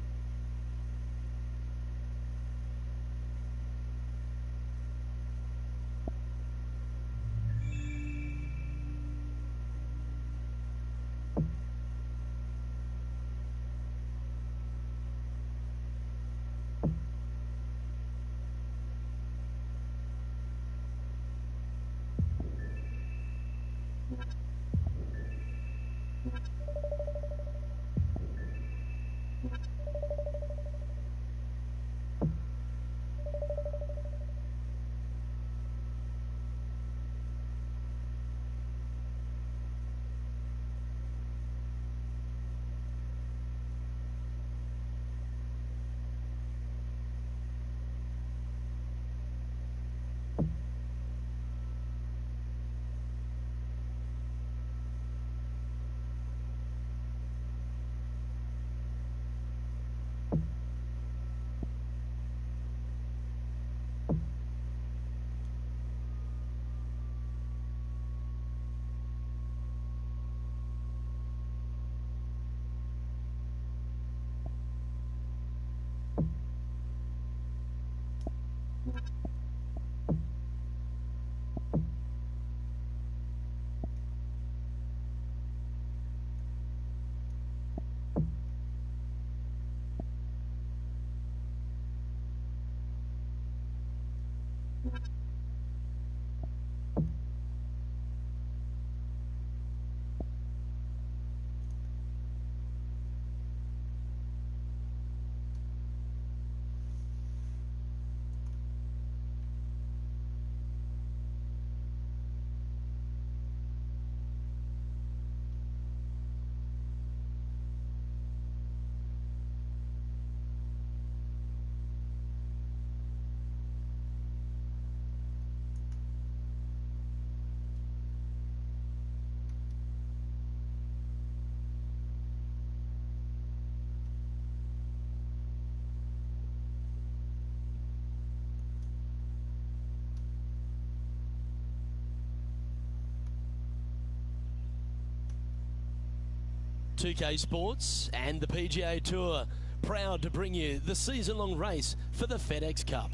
2K Sports and the PGA Tour, proud to bring you the season-long race for the FedEx Cup.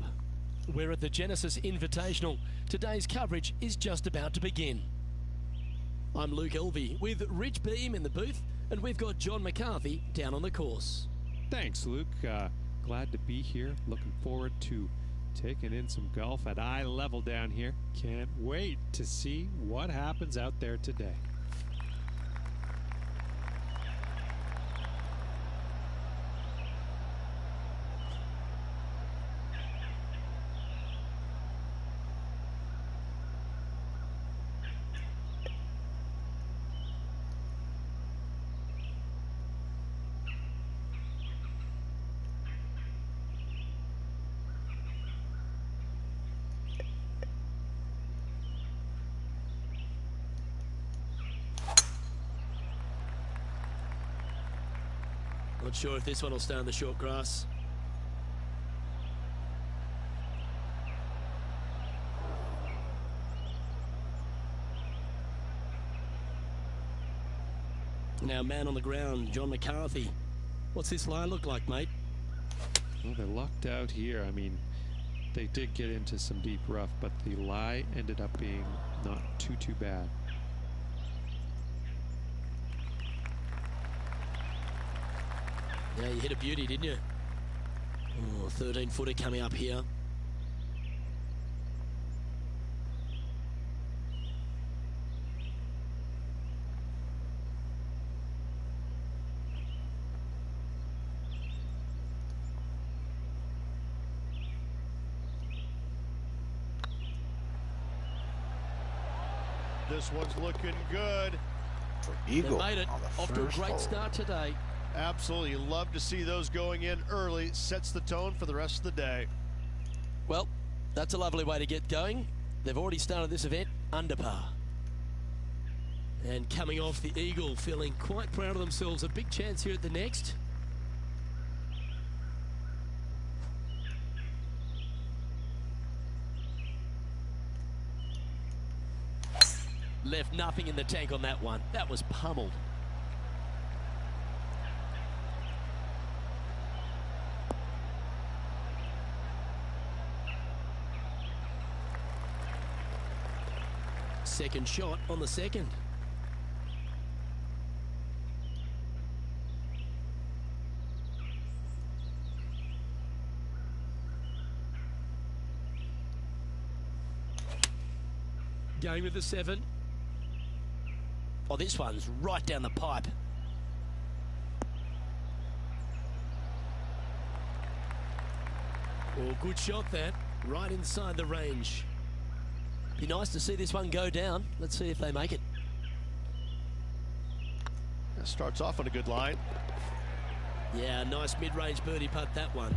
We're at the Genesis Invitational. Today's coverage is just about to begin. I'm Luke Elvey with Rich Beam in the booth, and we've got John McCarthy down on the course. Thanks, Luke. Glad to be here. Looking forward to taking in some golf at eye level down here. Can't wait to see what happens out there today. Not sure if this one will stay on the short grass. Now, man on the ground, John McCarthy. What's this lie look like, mate? Well, they lucked out here. I mean, they did get into some deep rough, but the lie ended up being not too bad. Yeah, you hit a beauty, didn't you? Oh, 13-footer coming up here. This one's looking good. For Eagle They made it on the off to a first great hole. start today. Absolutely. Love to see those going in early. Sets the tone for the rest of the day. Well, that's a lovely way to get going. They've already started this event under par. And coming off the Eagle, feeling quite proud of themselves. A big chance here at the next. Left nothing in the tank on that one. That was pummeled. Second shot on the second. Going with the 7. Oh, this one's right down the pipe. Oh, good shot that. Right inside the range. Be nice to see this one go down. Let's see if they make it. That starts off on a good line. Yeah, nice mid-range birdie putt, that one.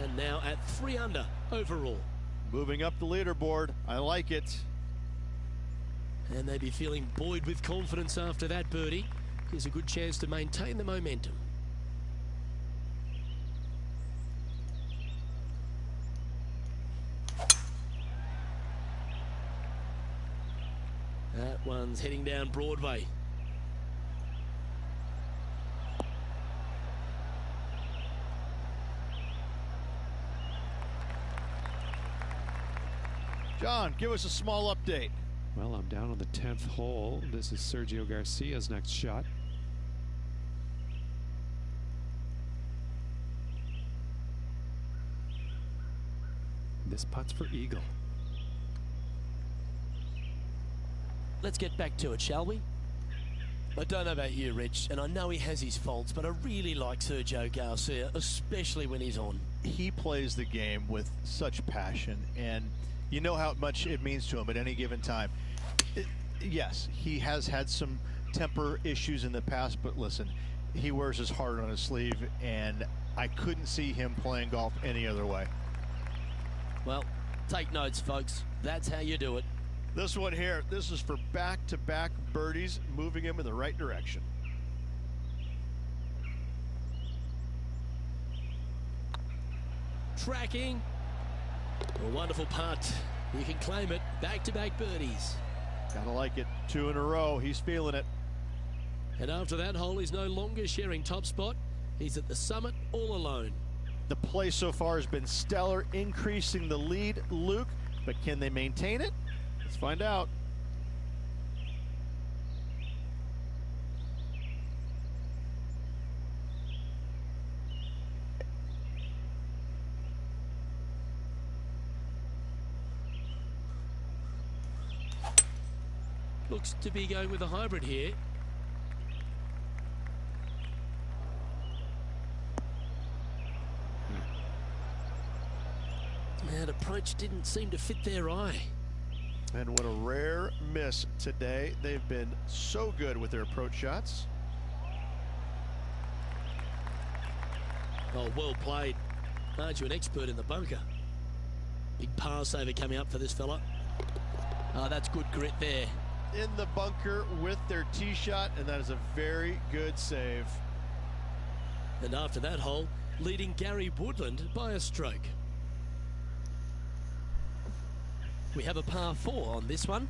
And now at 3 under overall. Moving up the leaderboard. I like it. And they'd be feeling buoyed with confidence after that birdie. Here's a good chance to maintain the momentum. That one's heading down Broadway. John, give us a small update. Well, I'm down on the 10th hole. This is Sergio Garcia's next shot. This putt's for Eagle. Let's get back to it, shall we? I don't know about you, Rich, and I know he has his faults, but I really like Sergio Garcia, especially when he's on. He plays the game with such passion, and you know how much it means to him at any given time. Yes, he has had some temper issues in the past, but listen, he wears his heart on his sleeve, and I couldn't see him playing golf any other way. Well, take notes, folks. That's how you do it. This one here, this is for back-to-back birdies, moving him in the right direction. Tracking. A wonderful putt. You can claim it. Back-to-back birdies. Gotta like it. 2 in a row. He's feeling it. And after that hole, he's no longer sharing top spot. He's at the summit all alone. The play so far has been stellar, increasing the lead, Luke. But can they maintain it? Let's find out. Looks to be going with a hybrid here. That approach didn't seem to fit their eye. And what a rare miss today. They've been so good with their approach shots. Oh, well played. Aren't you an expert in the bunker? Big par saver coming up for this fella. Oh, that's good grit there. In the bunker with their tee shot, and that is a very good save. And after that hole, leading Gary Woodland by a stroke. We have a par 4 on this one.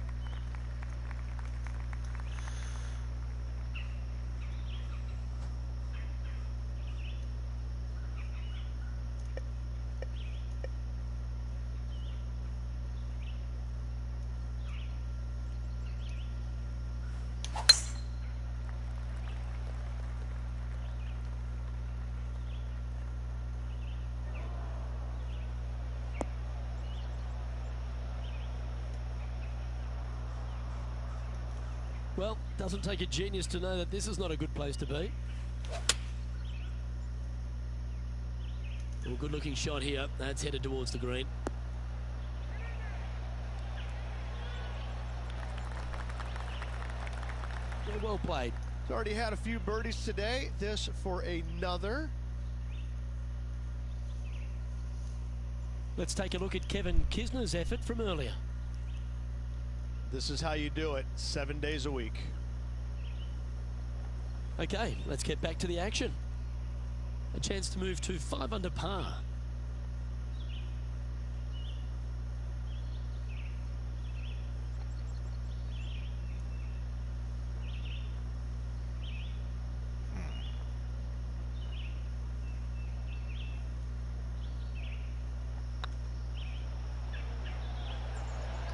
Well, doesn't take a genius to know that this is not a good place to be. Well, good looking shot here. That's headed towards the green. Yeah, well played. He's already had a few birdies today. This for another. Let's take a look at Kevin Kisner's effort from earlier. This is how you do it, 7 days a week. Okay, let's get back to the action. A chance to move to 5 under par.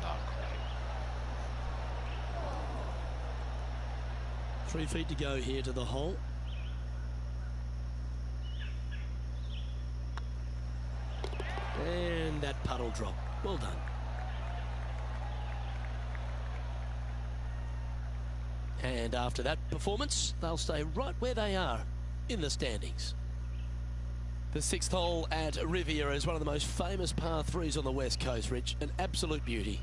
Not quite. 3 feet to go here to the hole. And that puddle drop. Well done. And after that performance, they'll stay right where they are in the standings. The 6th hole at Riviera is one of the most famous par 3s on the West Coast, Rich. An absolute beauty.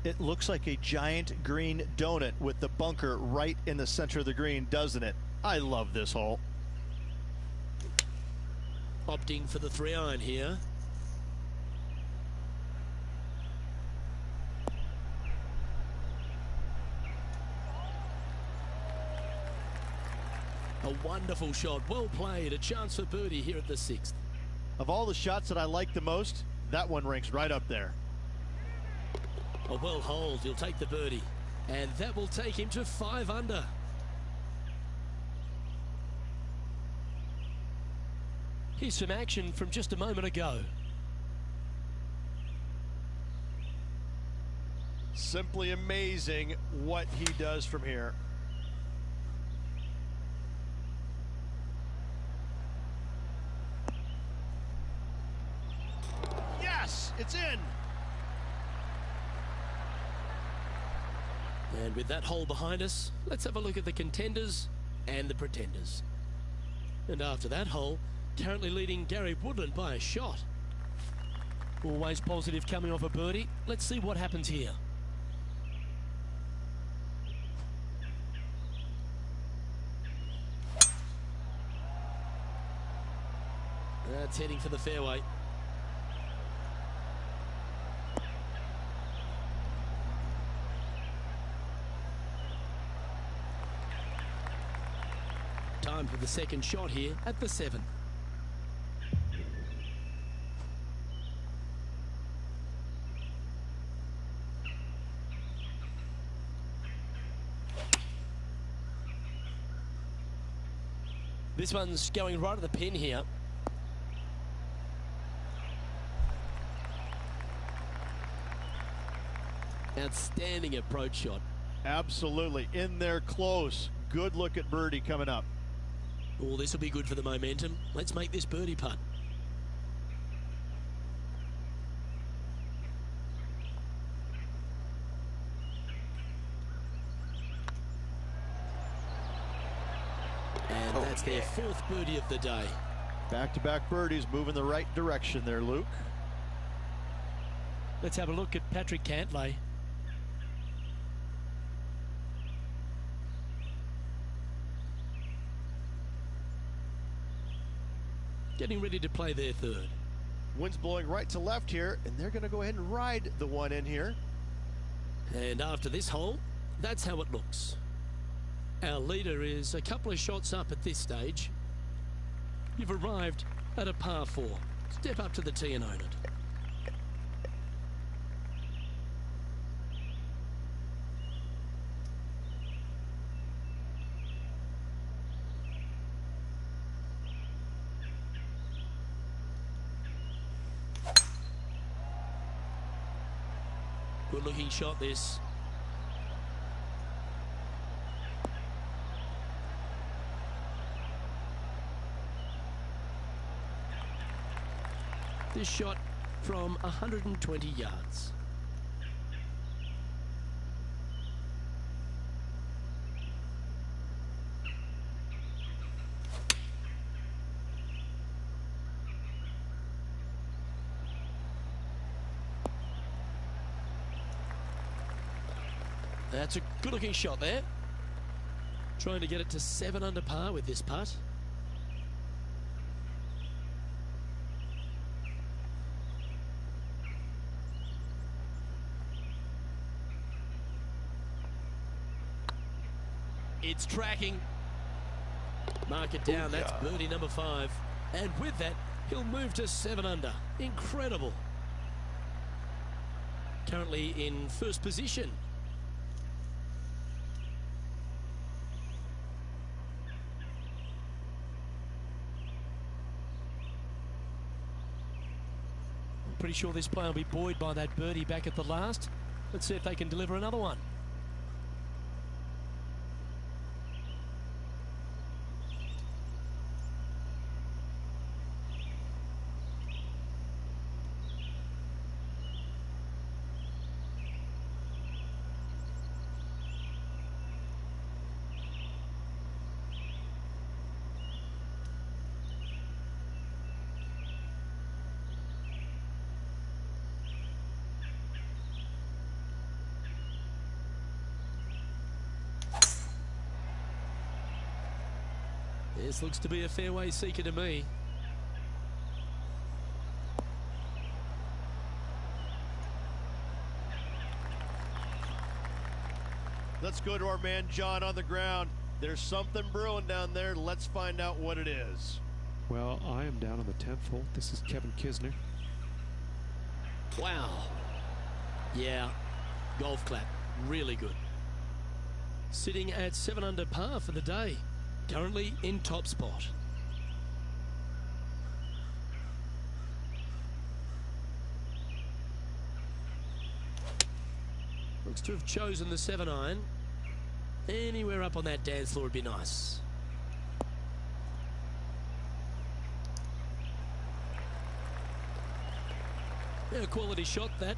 It looks like a giant green donut with the bunker right in the center of the green, doesn't it? I love this hole. Opting for the 3-iron here. A wonderful shot, well played, a chance for birdie here at the 6th. Of all the shots that I like the most, that one ranks right up there. A well holed, he'll take the birdie. And that will take him to 5 under. Here's some action from just a moment ago. Simply amazing what he does from here. Yes, it's in. And with that hole behind us, let's have a look at the contenders and the pretenders. And after that hole, currently leading Gary Woodland by a shot. Always positive coming off a birdie. Let's see what happens here. That's heading for the fairway. Time for the second shot here at the 7. This one's going right at the pin here. Outstanding approach shot. Absolutely. In there close. Good look at birdie coming up. Oh, this will be good for the momentum. Let's make this birdie putt. And that's their fourth birdie of the day. Back-to-back birdies, moving the right direction there, Luke. Let's have a look at Patrick Cantley. Getting ready to play their third. Wind's blowing right to left here, and they're going to go ahead and ride the one in here. And after this hole, that's how it looks. Our leader is a couple of shots up at this stage. You've arrived at a par 4. Step up to the tee and own it. Good looking shot this. This shot from 120 yards. That's a good looking shot there. Trying to get it to 7 under par with this putt. It's tracking. Mark it down. That's birdie number 5. And with that, he'll move to 7 under. Incredible. Currently in first position. Pretty sure this player will be buoyed by that birdie back at the last. Let's see if they can deliver another one. This looks to be a fairway seeker to me. Let's go to our man John on the ground. There's something brewing down there. Let's find out what it is. Well, I am down on the 10th hole. This is Kevin Kisner. Wow. Yeah, golf clap. Really good. Sitting at 7 under par for the day. Currently in top spot. Looks to have chosen the 7-iron. Anywhere up on that dance floor would be nice. A quality shot that.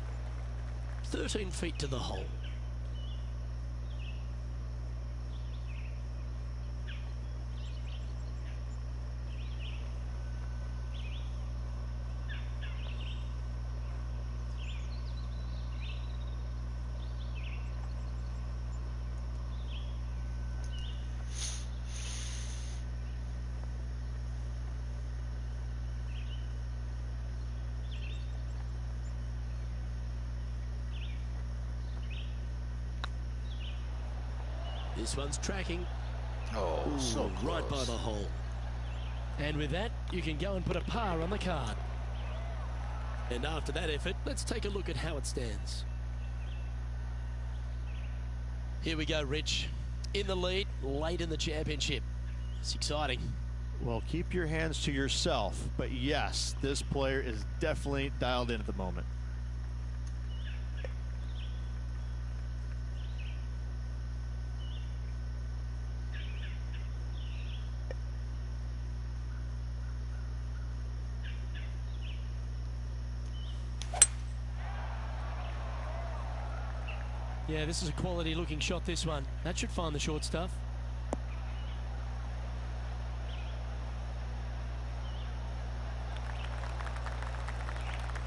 13 feet to the hole. This one's tracking. Oh, Ooh, so close. right by the hole. And with that, you can go and put a par on the card. And after that effort, let's take a look at how it stands. Here we go, Rich. In the lead, late in the championship. It's exciting. Well, keep your hands to yourself. But yes, this player is definitely dialed in at the moment. Yeah, this is a quality looking shot, this one. That should find the short stuff.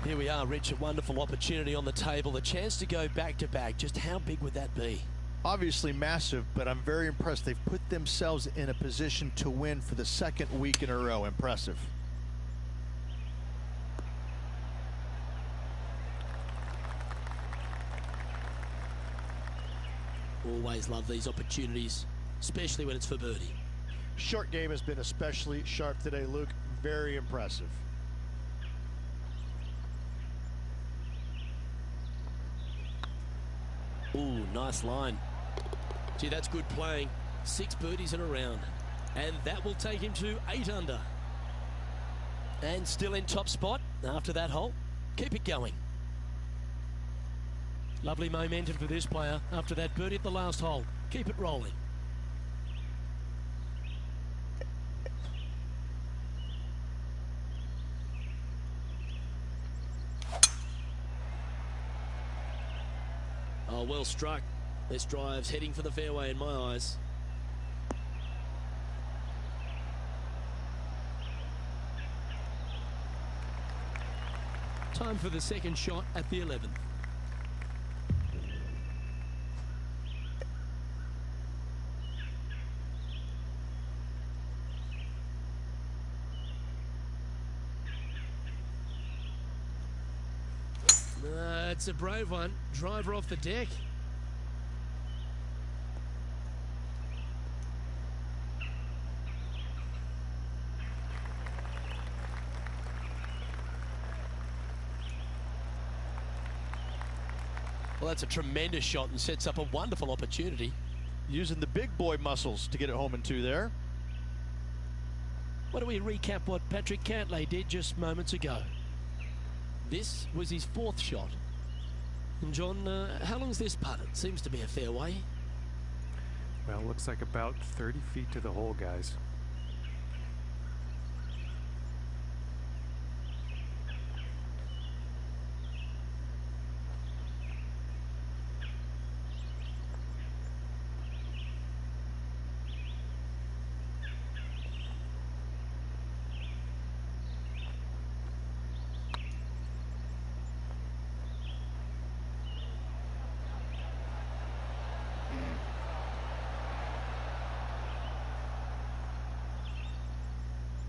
Here we are, Rich, a wonderful opportunity on the table. The chance to go back-to-back. Just how big would that be? Obviously massive, but I'm very impressed. They've put themselves in a position to win for the second week in a row. Impressive. Always love these opportunities, especially when it's for birdie. Short game has been especially sharp today, Luke. Very impressive. Ooh, nice line. Gee, that's good playing. 6 birdies in a round. And that will take him to 8 under. And still in top spot after that hole. Keep it going. Lovely momentum for this player after that birdie at the last hole. Keep it rolling. Oh, well struck. This drive's heading for the fairway in my eyes. Time for the second shot at the 11th. It's a brave one. Driver off the deck. Well, that's a tremendous shot and sets up a wonderful opportunity. Using the big boy muscles to get it home in 2 there. Why don't we recap what Patrick Cantley did just moments ago? This was his 4th shot. And John, how long's this putt? It seems to be a fair way. Well, looks like about 30 feet to the hole, guys.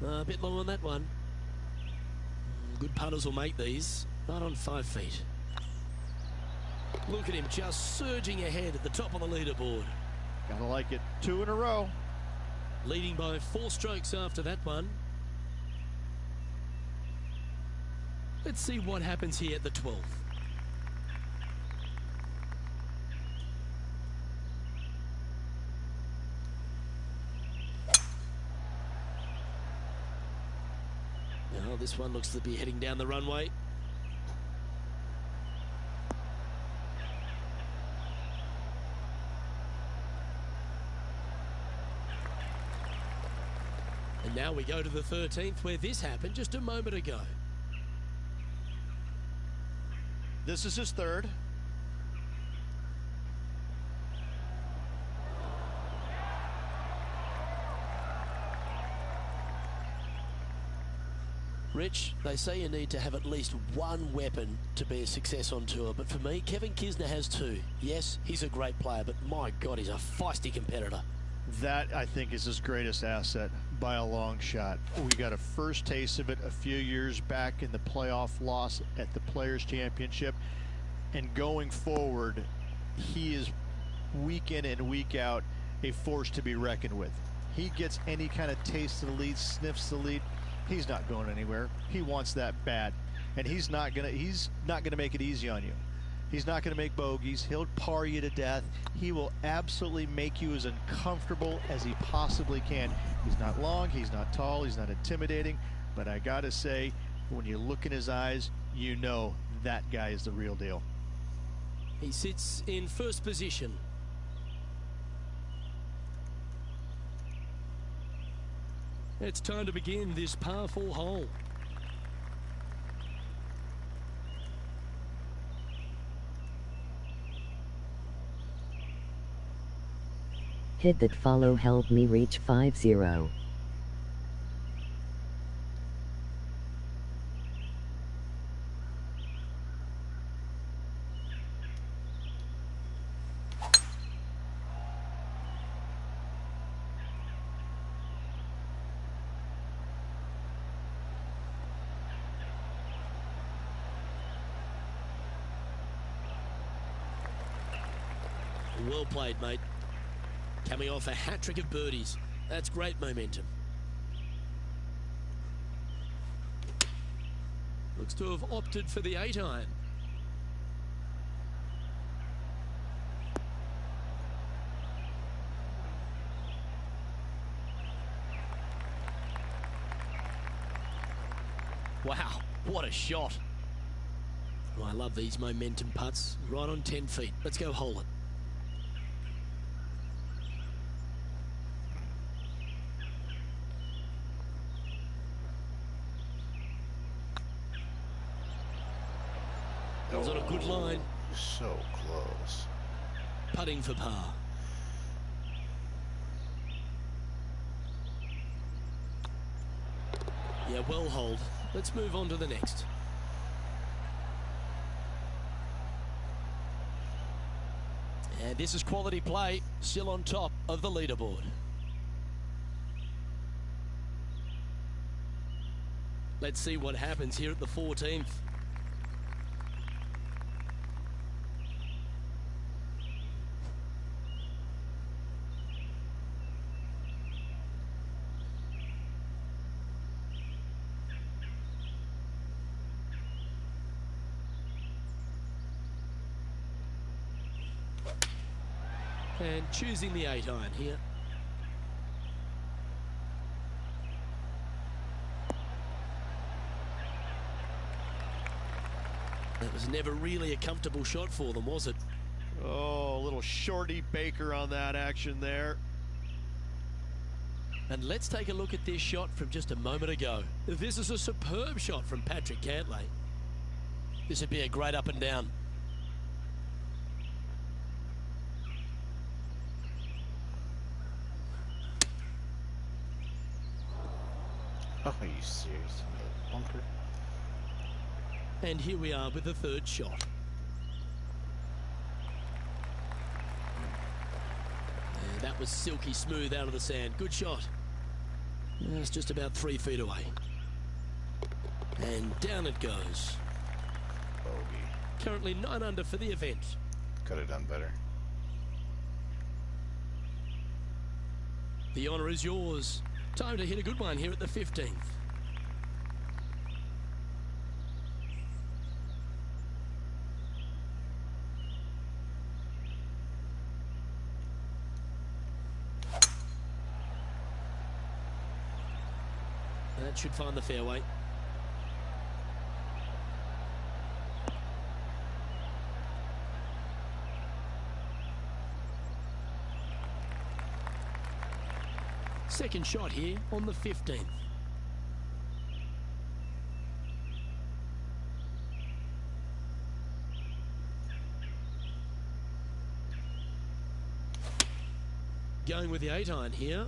A bit long on that one. Good putters will make these, right on 5 feet. Look at him just surging ahead at the top of the leaderboard. Gotta like it. 2 in a row. Leading by 4 strokes after that one. Let's see what happens here at the 12th. This one looks to be heading down the runway. And now we go to the 13th, where this happened just a moment ago. This is his 3rd. Rich, they say you need to have at least one weapon to be a success on tour, but for me, Kevin Kisner has 2. Yes, he's a great player, but my God, he's a feisty competitor. That, I think, is his greatest asset by a long shot. We got a first taste of it a few years back in the playoff loss at the Players' Championship, and going forward, he is week in and week out a force to be reckoned with. He gets any kind of taste of the lead, sniffs the lead. He's not going anywhere. He wants that bad, and he's not gonna make it easy on you. He's not going to make bogeys. He'll par you to death. He will absolutely make you as uncomfortable as he possibly can. He's not long, he's not tall, he's not intimidating, but I got to say, when you look in his eyes, you know that guy is the real deal. He sits in first position. It's time to begin this par 4 hole. Hit that follow helped me reach 5-0. Well played, mate. Coming off a hat-trick of birdies. That's great momentum. Looks to have opted for the 8-iron. Wow, what a shot. Oh, I love these momentum putts. Right on 10 feet. Let's go hole it. That was on a good line. So close. Putting for par. Yeah, well holed. Let's move on to the next. And this is quality play, still on top of the leaderboard. Let's see what happens here at the 14th. And choosing the 8-iron here. That was never really a comfortable shot for them, was it? Oh, a little shorty Baker on that action there. And let's take a look at this shot from just a moment ago. This is a superb shot from Patrick Cantley. This would be a great up and down. Oh, are you serious? Bunker. And here we are with the third shot. And that was silky smooth out of the sand. Good shot. It's just about 3 feet away. And down it goes. Bogey. Currently 9 under for the event. Could have done better. The honour is yours. Time to hit a good one here at the 15th. That should find the fairway. Second shot here on the 15th. Going with the 8-iron here.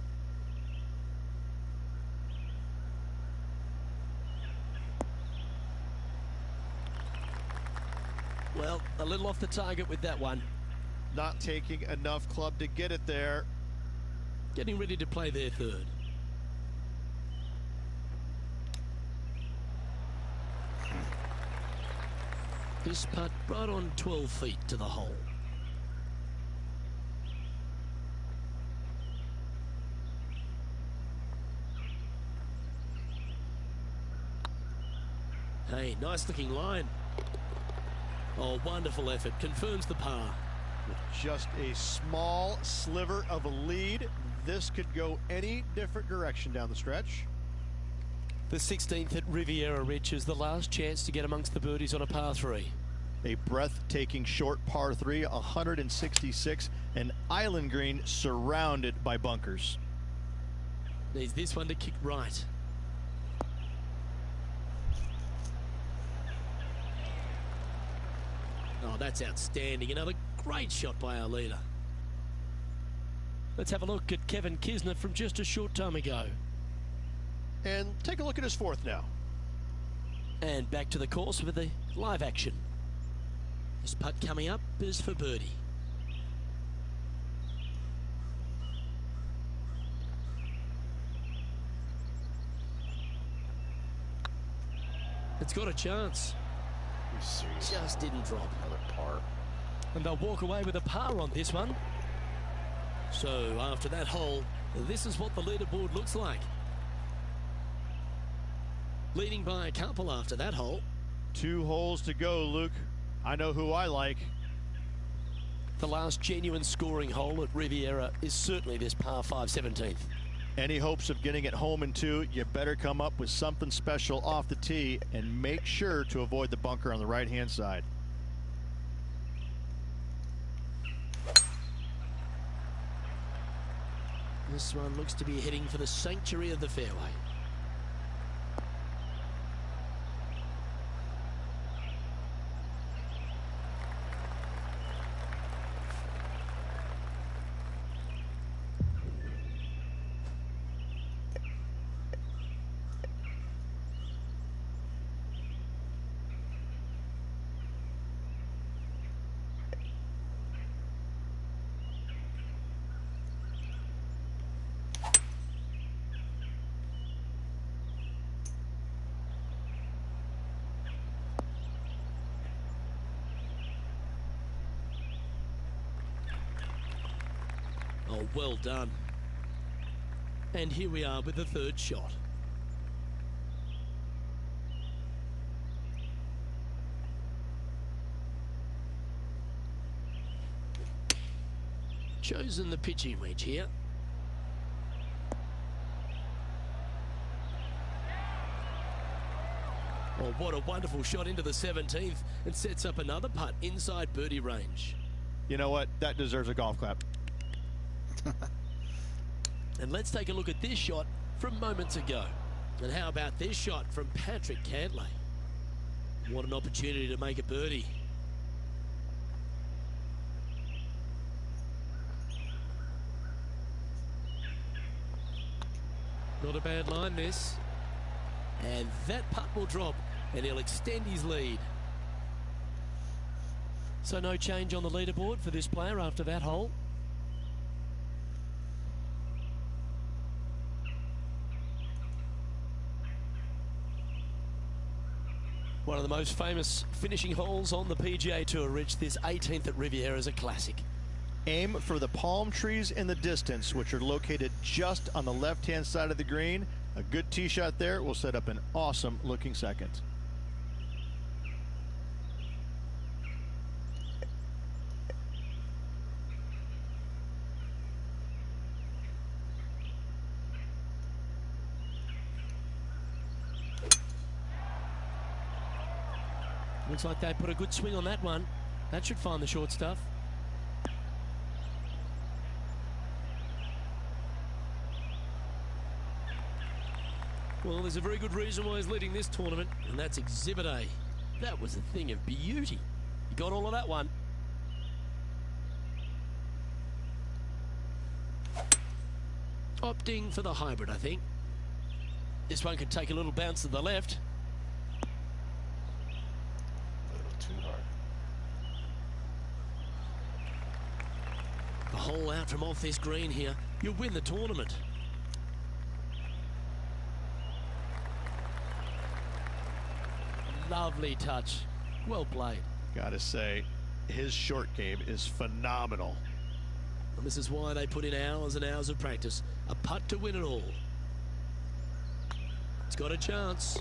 Well, a little off the target with that one. Not taking enough club to get it there. Getting ready to play their third. This putt right on 12 feet to the hole. Hey, nice looking line. Oh, wonderful effort. Confirms the par. With just a small sliver of a lead, this could go any different direction down the stretch. The 16th at Riviera, Rich, is the last chance to get amongst the birdies on a par 3. A breathtaking short par 3, 166, an island green surrounded by bunkers. Needs this one to kick right. Oh, that's outstanding. Another great shot by our leader. Let's have a look at Kevin Kisner from just a short time ago. And take a look at his fourth now. And back to the course with the live action. This putt coming up is for birdie. It's got a chance. Just didn't drop. Another par. And they'll walk away with a par on this one. So after that hole, this is what the leaderboard looks like. Leading by a couple after that hole. 2 holes to go, Luke. I know who I like. The last genuine scoring hole at Riviera is certainly this par 5 17th. Any hopes of getting it home in 2, you better come up with something special off the tee and make sure to avoid the bunker on the right-hand side. This one looks to be heading for the sanctuary of the fairway. Oh, well done. And here we are with the third shot. Chosen the pitching wedge here. Oh, what a wonderful shot into the 17th and sets up another putt inside birdie range. You know what? That deserves a golf clap. And let's take a look at this shot from moments ago. And how about this shot from Patrick Cantley? What an opportunity to make a birdie. Not a bad line, this. And that putt will drop, and he'll extend his lead. So no change on the leaderboard for this player after that hole. One of the most famous finishing holes on the PGA Tour, Rich. This 18th at Riviera is a classic. Aim for the palm trees in the distance, which are located just on the left-hand side of the green. A good tee shot there will set up an awesome looking second. Looks like they put a good swing on that one. That should find the short stuff. Well, there's a very good reason why he's leading this tournament, and that's Exhibit A. That was a thing of beauty. You got all of that one. Opting for the hybrid, I think. This one could take a little bounce to the left. A hole out from off this green here, you'll win the tournament. Lovely touch. Well played. Gotta say, his short game is phenomenal. And this is why they put in hours and hours of practice. A putt to win it all. It's got a chance.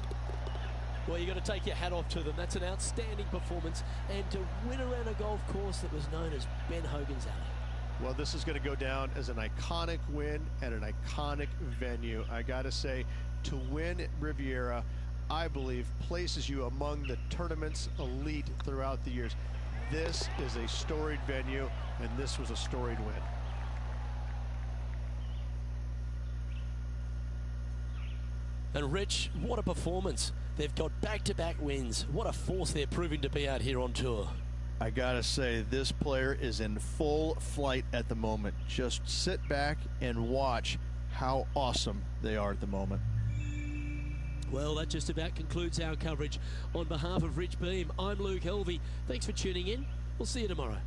Well, you've got to take your hat off to them. That's an outstanding performance. And to win around a golf course that was known as Ben Hogan's Alley. Well, this is going to go down as an iconic win at an iconic venue. I got to say, to win at Riviera, I believe, places you among the tournament's elite throughout the years. This is a storied venue, and this was a storied win. And Rich, what a performance. They've got back-to-back wins. What a force they're proving to be out here on tour. I gotta say, this player is in full flight at the moment. Just sit back and watch how awesome they are at the moment. Well, that just about concludes our coverage. On behalf of Rich Beem, I'm Luke Helvey. Thanks for tuning in. We'll see you tomorrow.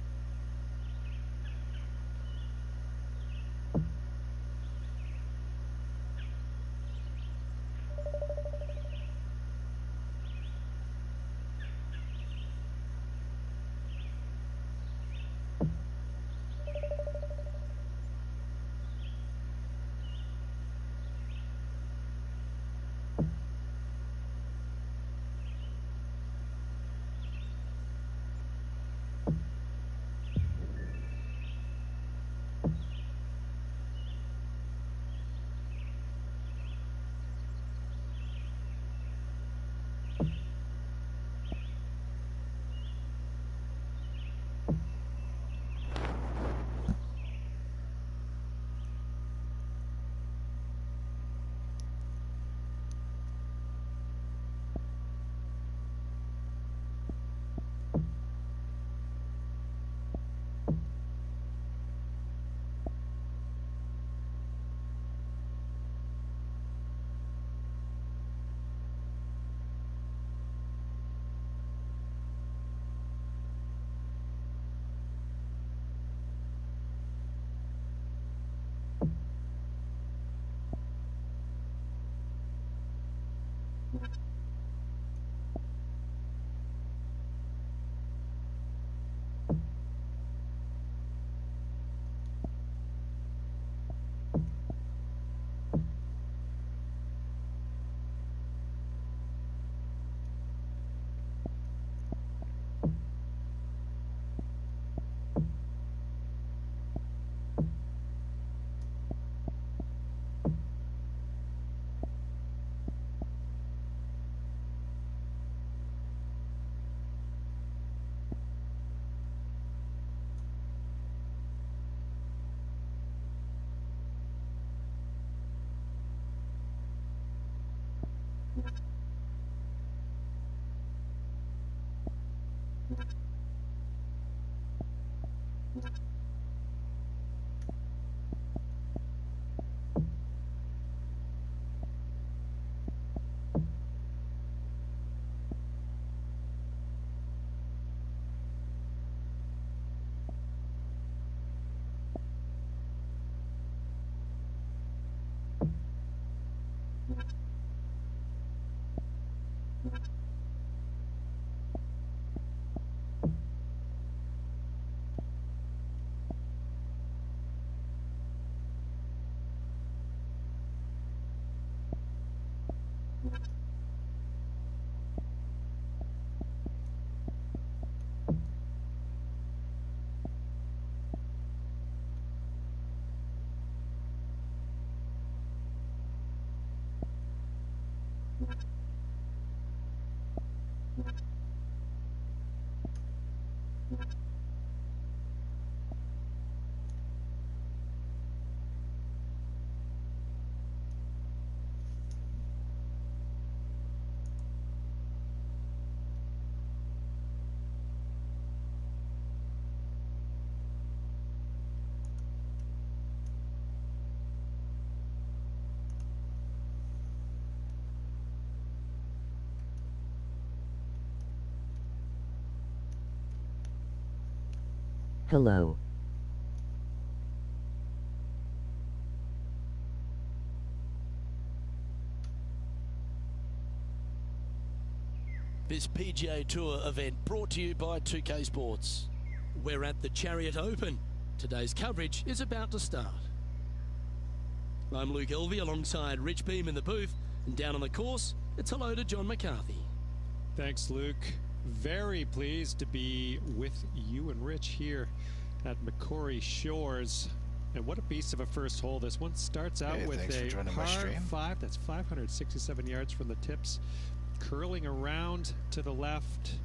Hello. This PGA Tour event brought to you by 2K Sports. We're at the Chariot Open. Today's coverage is about to start. I'm Luke Helvey alongside Rich Beem in the booth, and down on the course, it's hello to John McCarthy. Thanks, Luke. Very pleased to be with you and Rich here at Mccarthy Shores. And what a beast of a first hole. This one starts out with a par 5. That's 567 yards from the tips, curling around to the left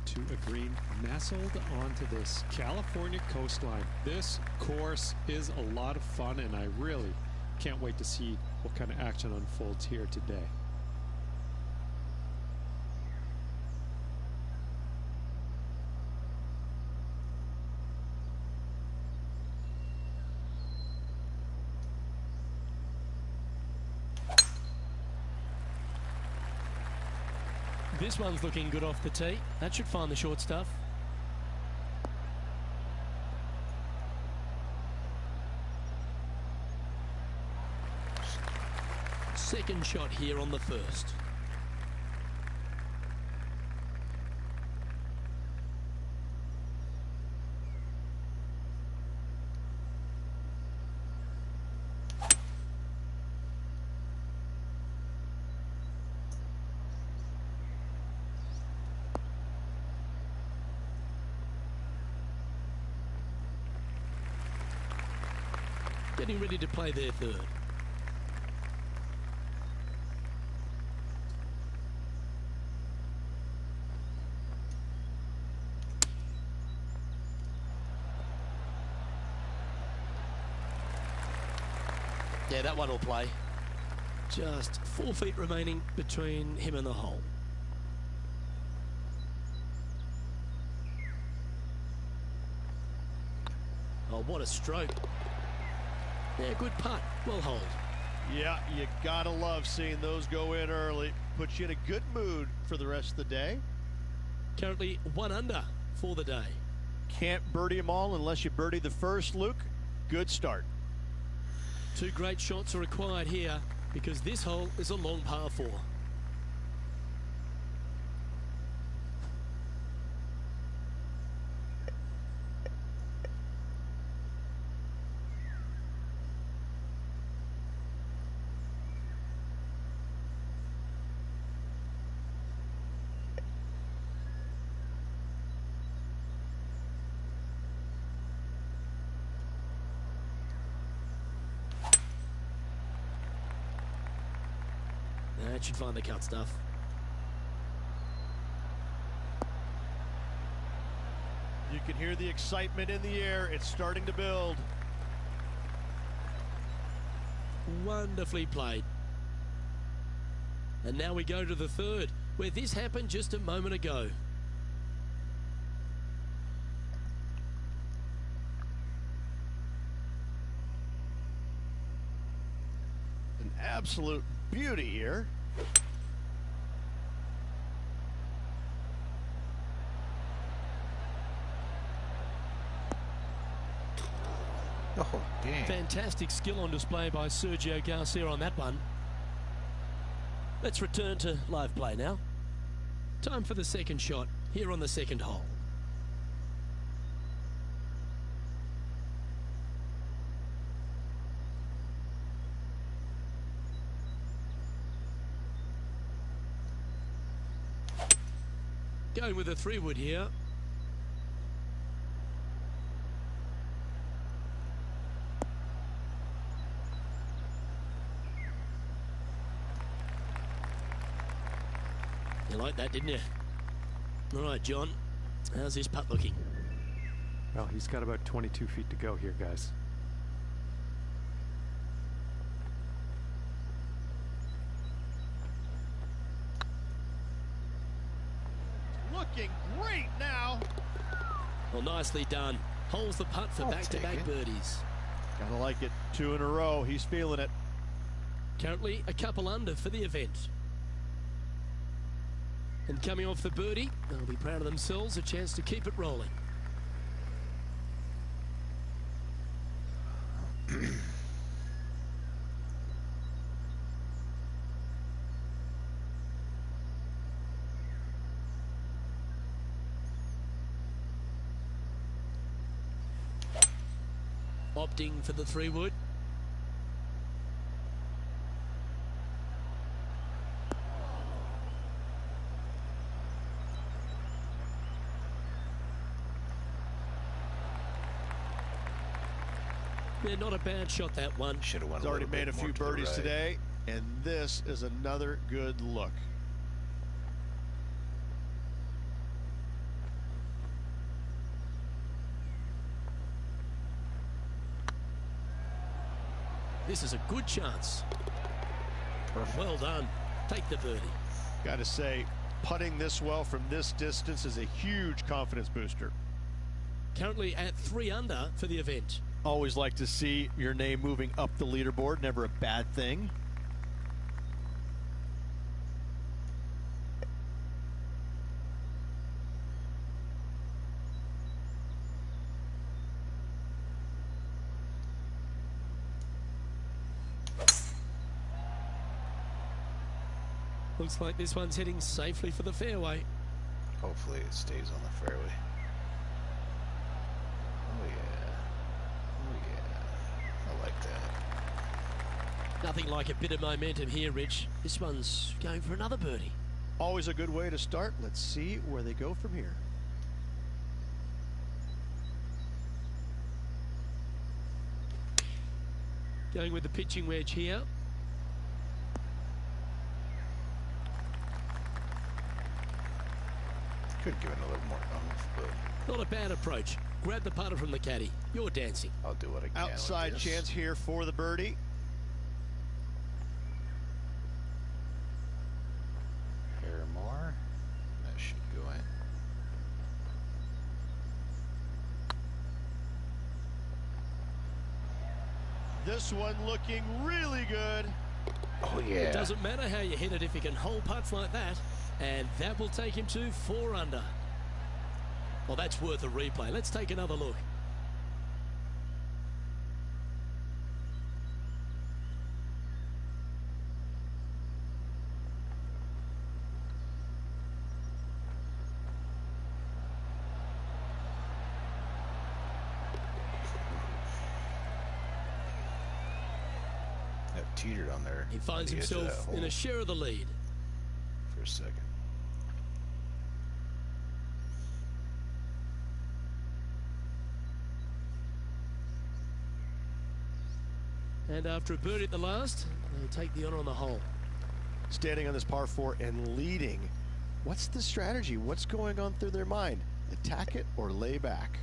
to a green nestled onto this California coastline. This course is a lot of fun, and I really can't wait to see what kind of action unfolds here today. This one's looking good off the tee. That should find the short stuff. Second shot here on the first. Getting ready to play their third. Yeah, that one will play. Just 4 feet remaining between him and the hole. Oh, what a stroke. Yeah, good putt. Well hold. Yeah, you gotta love seeing those go in early. Puts you in a good mood for the rest of the day. Currently 1 under for the day. Can't birdie them all unless you birdie the first, Luke. Good start. 2 great shots are required here because this hole is a long par 4. That should find the cut stuff. You can hear the excitement in the air. It's starting to build. Wonderfully played. And now we go to the third, where this happened just a moment ago. An absolute beauty here. Oh, dang. Fantastic skill on display by Sergio Garcia on that one. Let's return to live play now. Time for the second shot here on the second hole. Going with a 3-wood here. You liked that, didn't you? All right, John. How's this putt looking? Well, he's got about 22 feet to go here, guys. Looking great now. Well, nicely done. Holds the putt for back-to-back birdies. Gotta like it. 2 in a row. He's feeling it. Currently a couple under for the event. And coming off the birdie, they'll be proud of themselves, a chance to keep it rolling. Opting for the 3-wood. Yeah, not a bad shot, that one. Should have won. He's already made a few birdies today, and this is another good look. This is a good chance. Perfect. Well done. Take the birdie. Got to say, putting this well from this distance is a huge confidence booster. Currently at 3 under for the event. Always like to see your name moving up the leaderboard. Never a bad thing. Looks like this one's heading safely for the fairway. Hopefully it stays on the fairway. Oh yeah. Oh yeah. I like that. Nothing like a bit of momentum here, Rich. This one's going for another birdie. Always a good way to start. Let's see where they go from here. Going with the pitching wedge here. Could give it a little more oomph, but not a bad approach. Grab the putter from the caddy. You're dancing. I'll do what I can. Outside chance here for the birdie. Hair more. That should go in. This one looking really good. Oh yeah. It doesn't matter how you hit it if you can hold putts like that. And that will take him to 4 under. Well, that's worth a replay. Let's take another look. That teetered on there. He finds himself in a share of the lead. For a second. And after a birdie at the last, they'll take the honor on the hole. Standing on this par 4 and leading. What's the strategy? What's going on through their mind? Attack it or lay back?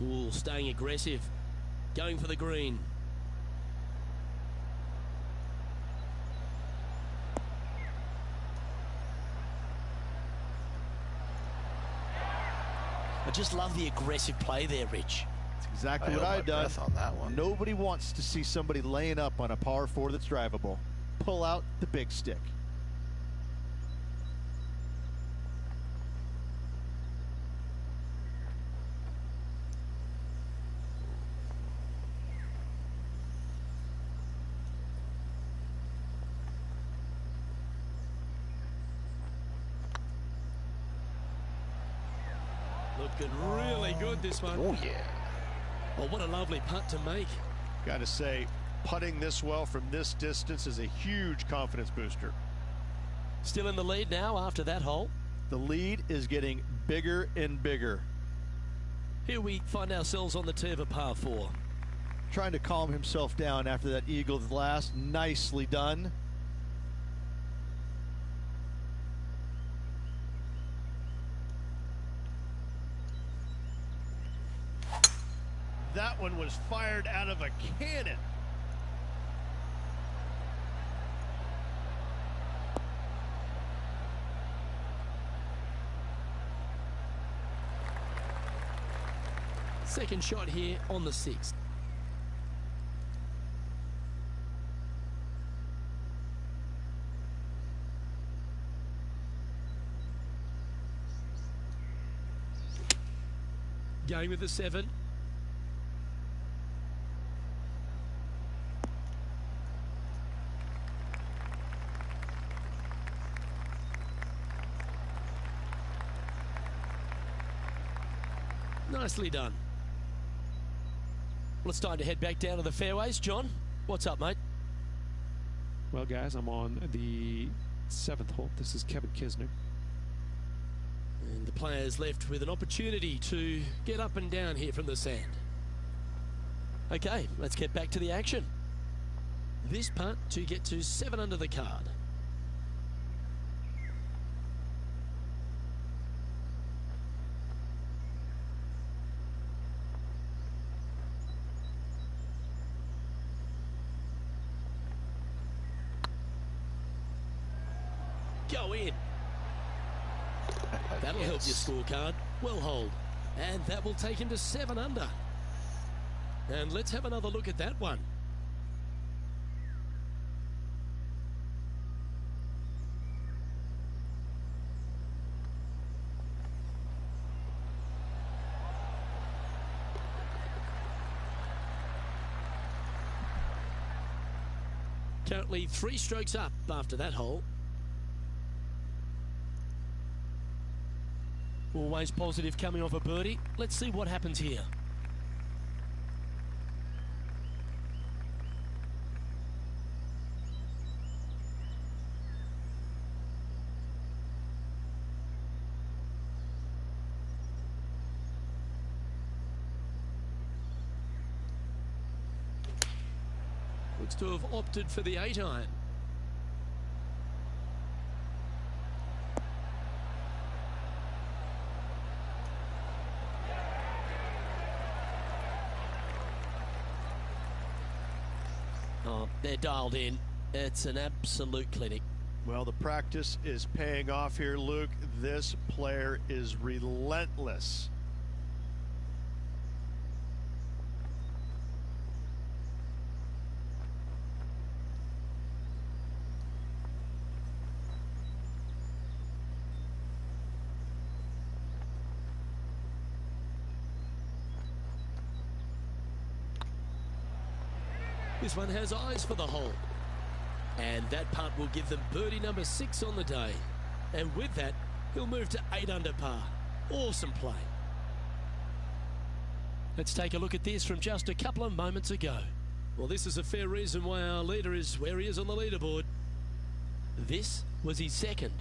Ooh, staying aggressive. Going for the green. I just love the aggressive play there, Rich. That's exactly what I've done. On that one. Nobody wants to see somebody laying up on a par 4 that's drivable. Pull out the big stick. Looking really good, this one. Oh, yeah. Well, what a lovely putt to make. Got to say, putting this well from this distance is a huge confidence booster. Still in the lead now after that hole. The lead is getting bigger and bigger. Here we find ourselves on the tee of a par 4. Trying to calm himself down after that eagle's last. Nicely done. That one was fired out of a cannon. Second shot here on the 6th. Going with the 7. Nicely done. Well, it's time to head back down to the fairways. John, what's up, mate? Well, guys, I'm on the 7th hole. This is Kevin Kisner. And the players left with an opportunity to get up and down here from the sand. Okay, let's get back to the action. This putt to get to 7 under the card. Go in. That'll help your scorecard. Well hold. And that will take him to 7 under. And let's have another look at that one. Currently 3 strokes up after that hole. Always positive coming off a birdie. Let's see what happens here. Looks to have opted for the 8-iron. Oh, they're dialed in. It's an absolute clinic. Well, the practice is paying off here, Luke. This player is relentless. This one has eyes for the hole. And that putt will give them birdie number 6 on the day. And with that, he'll move to 8 under par. Awesome play. Let's take a look at this from just a couple of moments ago. Well, this is a fair reason why our leader is where he is on the leaderboard. This was his 2nd.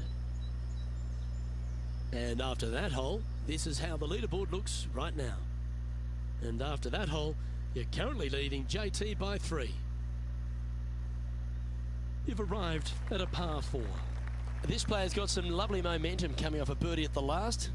And after that hole, this is how the leaderboard looks right now. And after that hole, you're currently leading JT by 3. You've arrived at a par 4. This player's got some lovely momentum coming off a birdie at the last.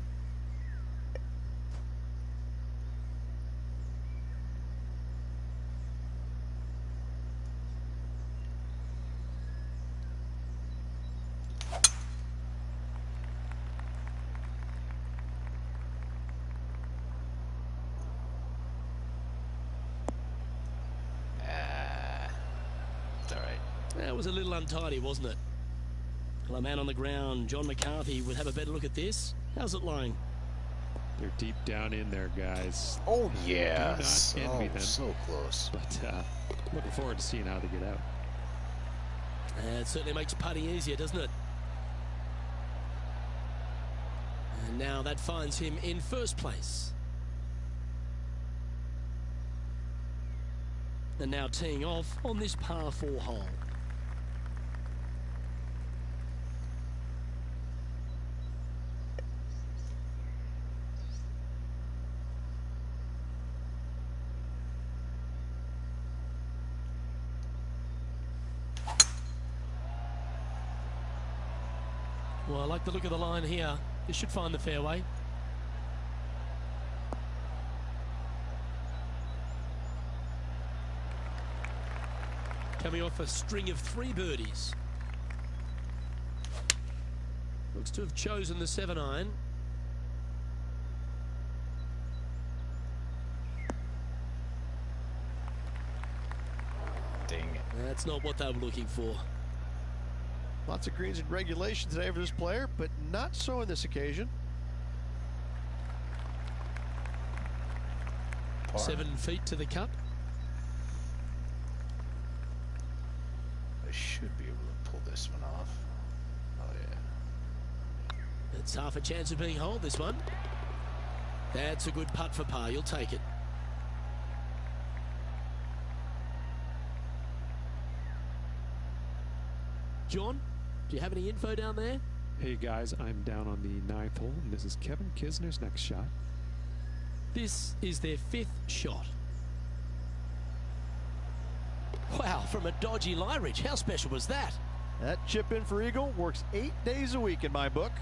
That was a little untidy, wasn't it? Well, a man on the ground, John McCarthy, would have a better look at this. How's it lying? They're deep down in there, guys. Oh, yeah. Do not envy them. So close. But looking forward to seeing how they get out. It certainly makes putting easier, doesn't it? And now that finds him in first place. And now teeing off on this par 4 hole. Well, I like the look of the line here. This should find the fairway. Coming off a string of 3 birdies. Looks to have chosen the 7-iron. Dang it. That's not what they were looking for. Lots of greens in regulation today for this player, but not so on this occasion. Par. 7 feet to the cup. I should be able to pull this one off. Oh, yeah. It's half a chance of being holed, this one. That's a good putt for par. You'll take it. John, do you have any info down there? Hey guys, I'm down on the 9th hole, and this is Kevin Kisner's next shot. This is their 5th shot. Wow, from a dodgy lie, Rich. How special was that? That chip in for Eagle works 8 days a week in my book.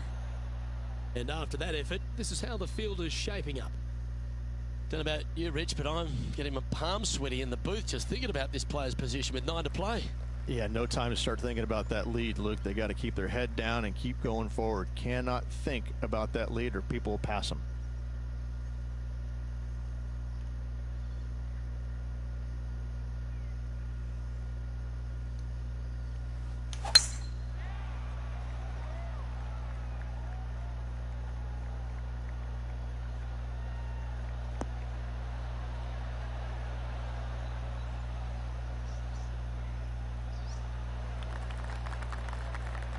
And after that effort, this is how the field is shaping up. Don't know about you, Rich, but I'm getting my palms sweaty in the booth just thinking about this player's position with 9 to play. Yeah, no time to start thinking about that lead, Luke. They got to keep their head down and keep going forward. Cannot think about that lead or people will pass them.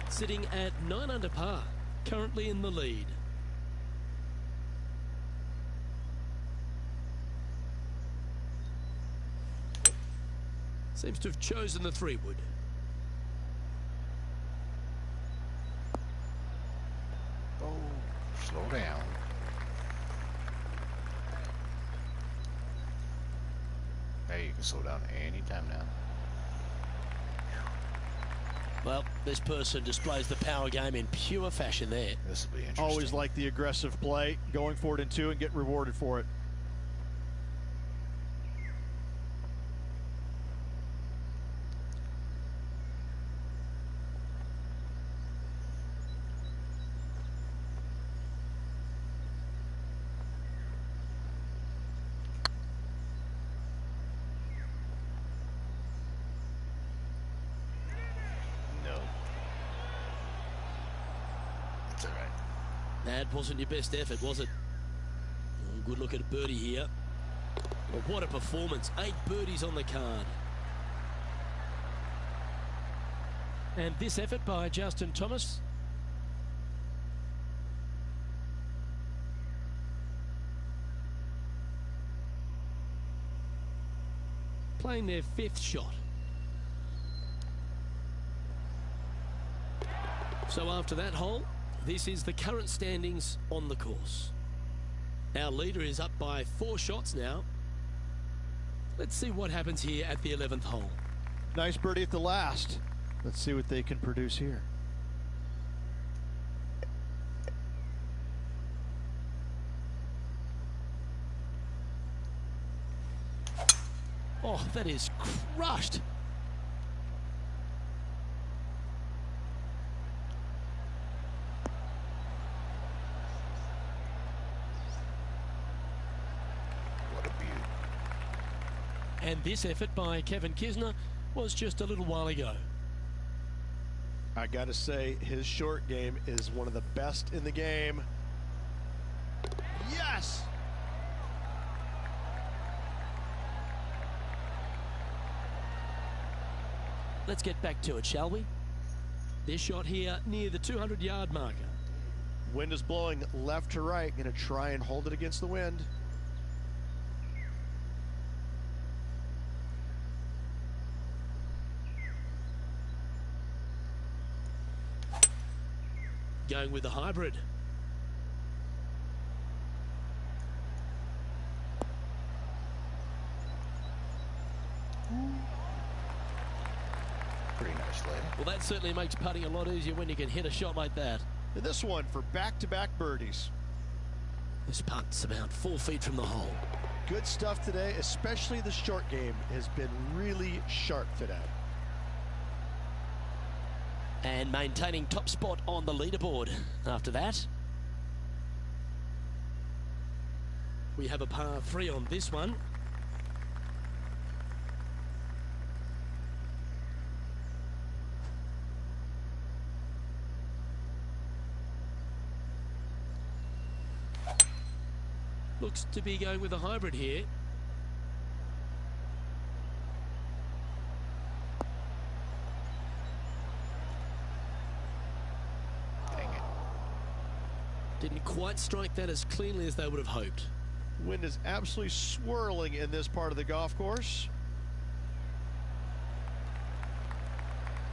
Sitting at 9 under par, currently in the lead. Seems to have chosen the 3-wood. Oh, slow down. Hey, you can slow down anytime now. Well, this person displays the power game in pure fashion there. This will be interesting. Always like the aggressive play, going for it in 2 and get rewarded for it. That wasn't your best effort, was it? Oh, good look at a birdie here. Well, what a performance. 8 birdies on the card. And this effort by Justin Thomas. Playing their 5th shot. So after that hole, this is the current standings on the course. Our leader is up by 4 shots now. Let's see what happens here at the 11th hole. Nice birdie at the last. Let's see what they can produce here. Oh, that is crushed. And this effort by Kevin Kisner was just a little while ago. I got to say, his short game is one of the best in the game. Yes! Let's get back to it, shall we? This shot here near the 200-yard marker. Wind is blowing left to right. Going to try and hold it against the wind. Going with the hybrid. Pretty nice lay. Well, that certainly makes putting a lot easier when you can hit a shot like that. And this one for back-to-back birdies. This putt's about 4 feet from the hole. Good stuff today, especially the short game has been really sharp today. And maintaining top spot on the leaderboard. After that, we have a par 3 on this one. Looks to be going with a hybrid here. Didn't quite strike that as cleanly as they would have hoped. Wind is absolutely swirling in this part of the golf course.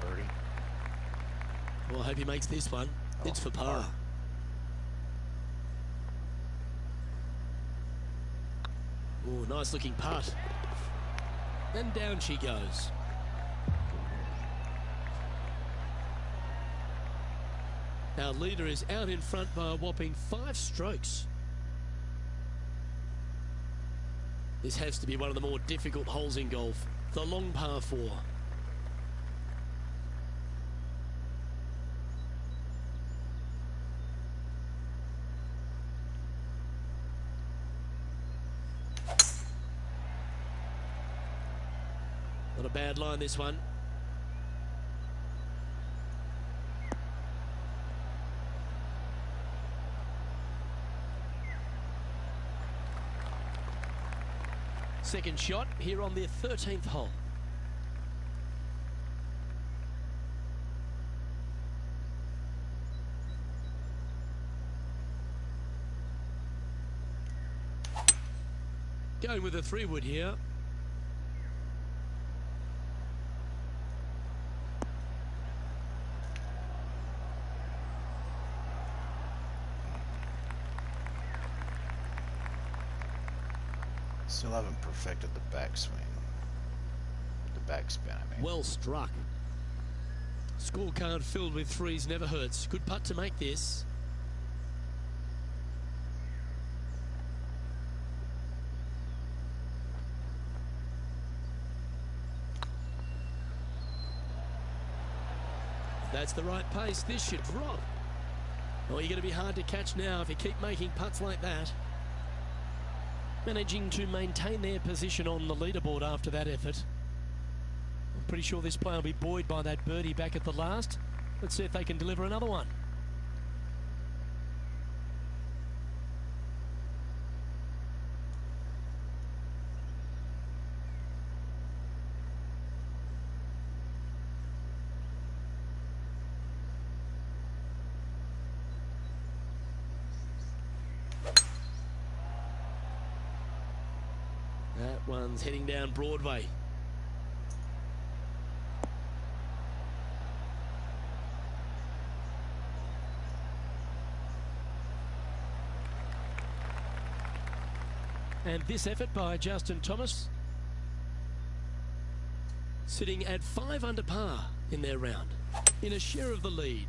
Birdie. Well, I hope he makes this one. It's for par. Oh, nice looking putt. And down she goes. Our leader is out in front by a whopping 5 strokes. This has to be one of the more difficult holes in golf. The long par 4. Not a bad line, this one. Second shot here on the 13th hole. Going with a 3-wood here. Still haven't perfected the backswing. The backspin, I mean. Well struck. Scorecard filled with 3s never hurts. Good putt to make this. If that's the right pace, this should drop. Oh, you're going to be hard to catch now if you keep making putts like that. Managing to maintain their position on the leaderboard after that effort. I'm pretty sure this player will be buoyed by that birdie back at the last. Let's see if they can deliver another one. That one's heading down Broadway. And this effort by Justin Thomas sitting at 5 under par in their round, in a share of the lead.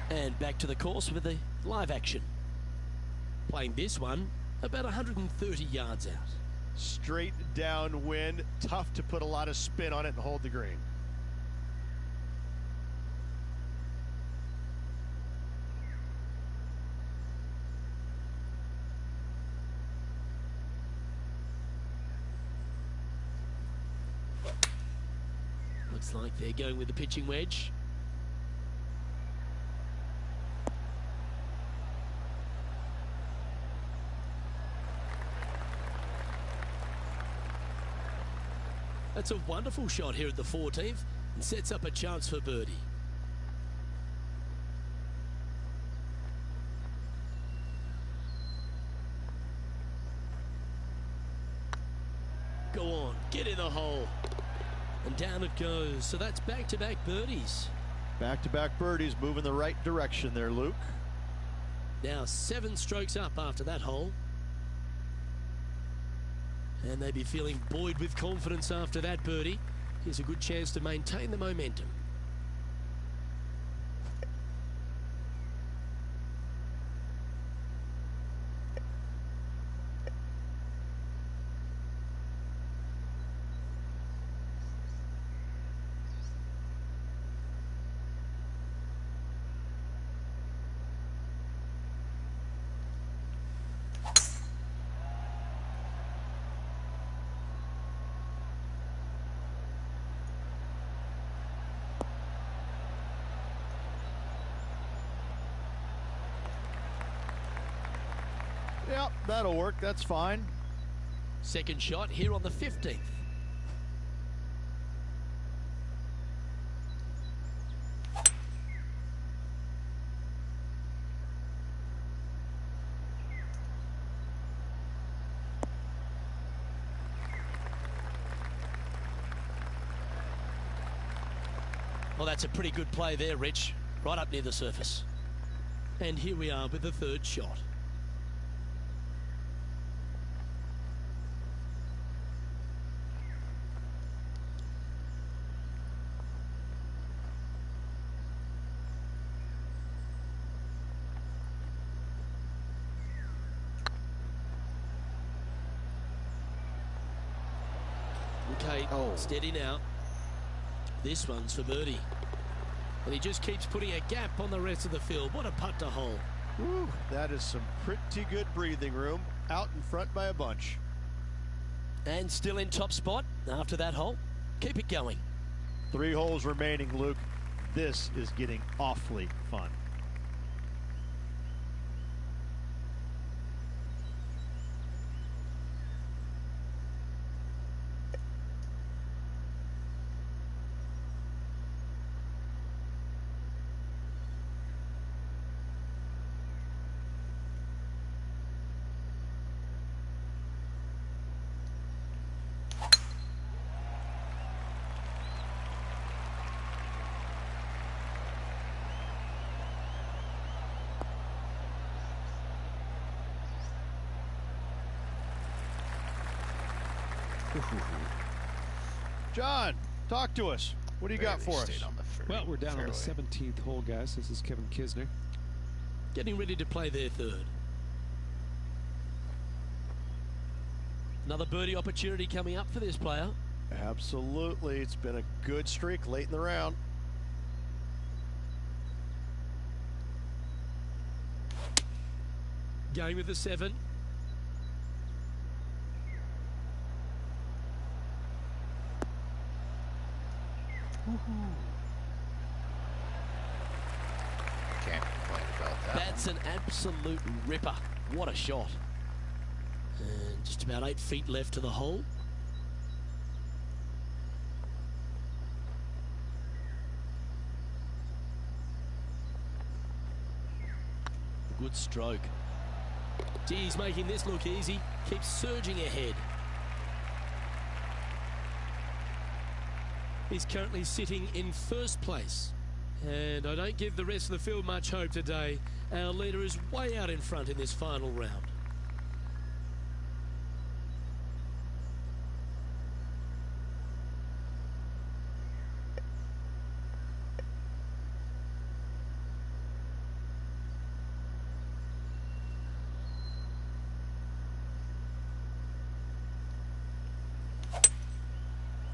And back to the course with the live action. Playing this one about 130 yards out. Straight downwind, tough to put a lot of spin on it and hold the green. Looks like they're going with the pitching wedge. That's a wonderful shot here at the 14th and sets up a chance for birdie. Go on, get in the hole. And down it goes. So that's back-to-back birdies. Back-to-back birdies, moving the right direction there, Luke. Now 7 strokes up after that hole. And they'd be feeling buoyed with confidence after that birdie. Here's a good chance to maintain the momentum. Yep, that'll work. That's fine. Second shot here on the 15th. Well, that's a pretty good play there, Rich. Right up near the surface. And here we are with the third shot. Okay, steady now. This one's for birdie. And he just keeps putting a gap on the rest of the field. What a putt to hole. Woo, that is some pretty good breathing room. Out in front by a bunch. And still in top spot after that hole. Keep it going. 3 holes remaining, Luke. This is getting awfully fun. John, talk to us. What do you got for us? Well, we're down on the 17th hole, guys. This is Kevin Kisner. Getting ready to play their third. Another birdie opportunity coming up for this player. Absolutely. It's been a good streak late in the round. Going with the 7. Can't complain about that. That's an absolute ripper. What a shot. And just about 8 feet left to the hole. Good stroke. Gee, he's making this look easy. Keeps surging ahead. He's currently sitting in first place. And I don't give the rest of the field much hope today. Our leader is way out in front in this final round.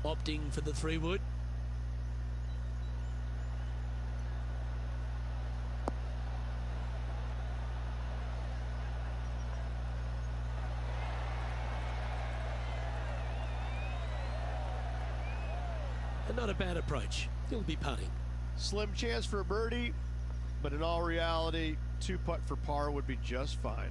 Opting for the 3-wood. And not a bad approach. He'll be putting. Slim chance for a birdie, but in all reality, 2 putt for par would be just fine.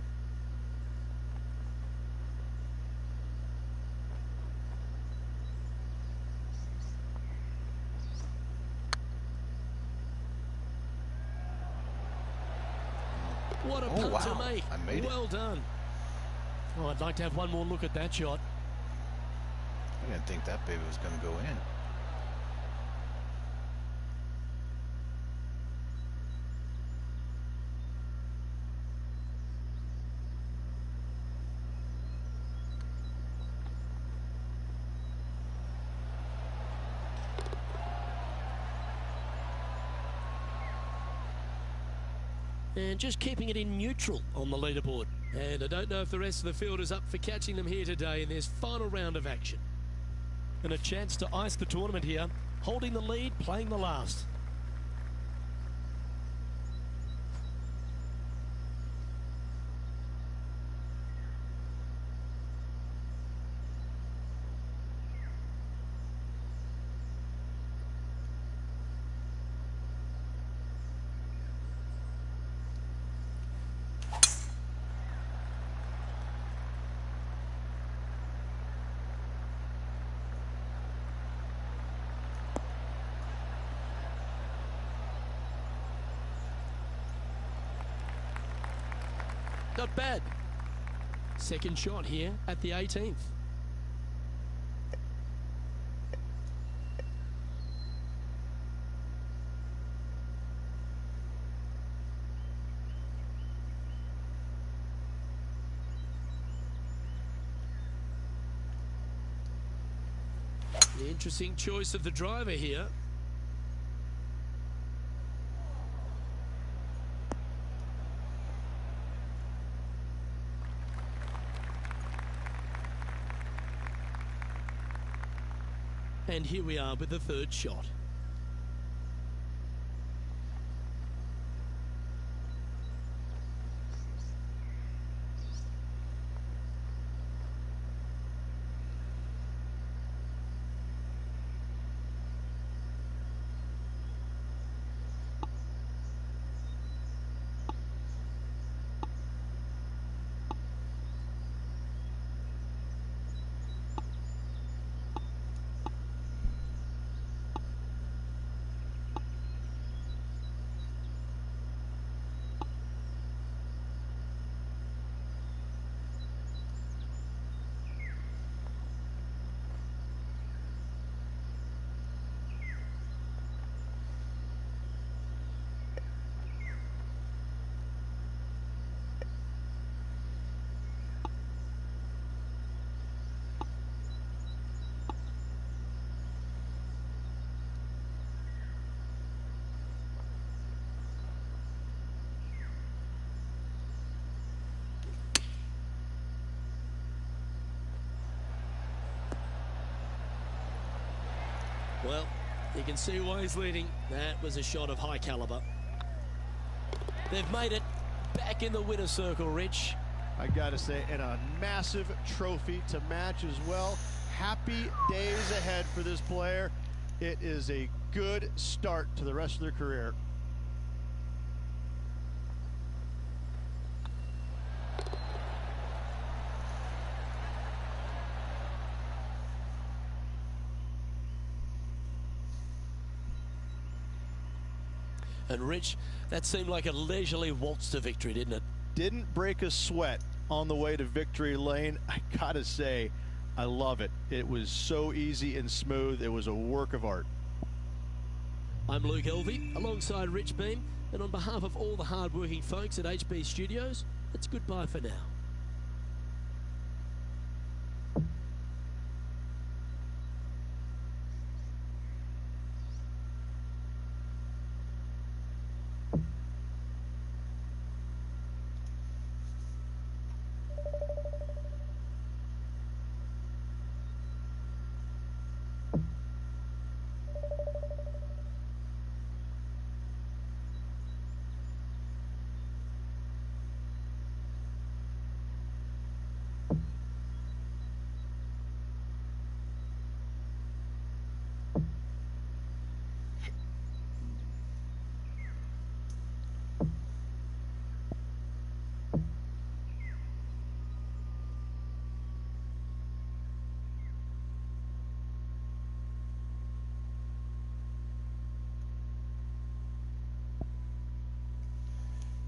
What a putt to make. I made well done. Oh, I'd like to have one more look at that shot. I didn't think that baby was going to go in. And just keeping it in neutral on the leaderboard. And I don't know if the rest of the field is up for catching them here today in this final round of action. And a chance to ice the tournament here, holding the lead, playing the last. Not bad. Second shot here at the 18th. An interesting choice of the driver here. And here we are with the third shot. Well, you can see why he's leading. That was a shot of high caliber. They've made it back in the winner's circle, Rich. I gotta say, and a massive trophy to match as well. Happy days ahead for this player. It is a good start to the rest of their career. And Rich, that seemed like a leisurely waltz to victory, didn't it? Didn't break a sweat on the way to victory lane. I gotta say, I love it. It was so easy and smooth. It was a work of art. I'm Luke Elvey, alongside Rich Beam, and on behalf of all the hard-working folks at HB Studios, it's goodbye for now.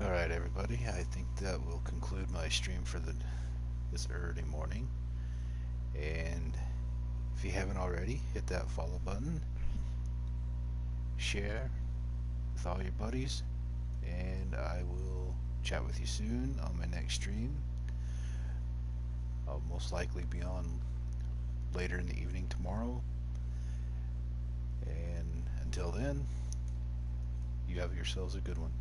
Alright everybody, I think that will conclude my stream for this early morning. And if you haven't already, hit that follow button, share with all your buddies, and I will chat with you soon on my next stream. I'll most likely be on later in the evening tomorrow. And until then, you have yourselves a good one.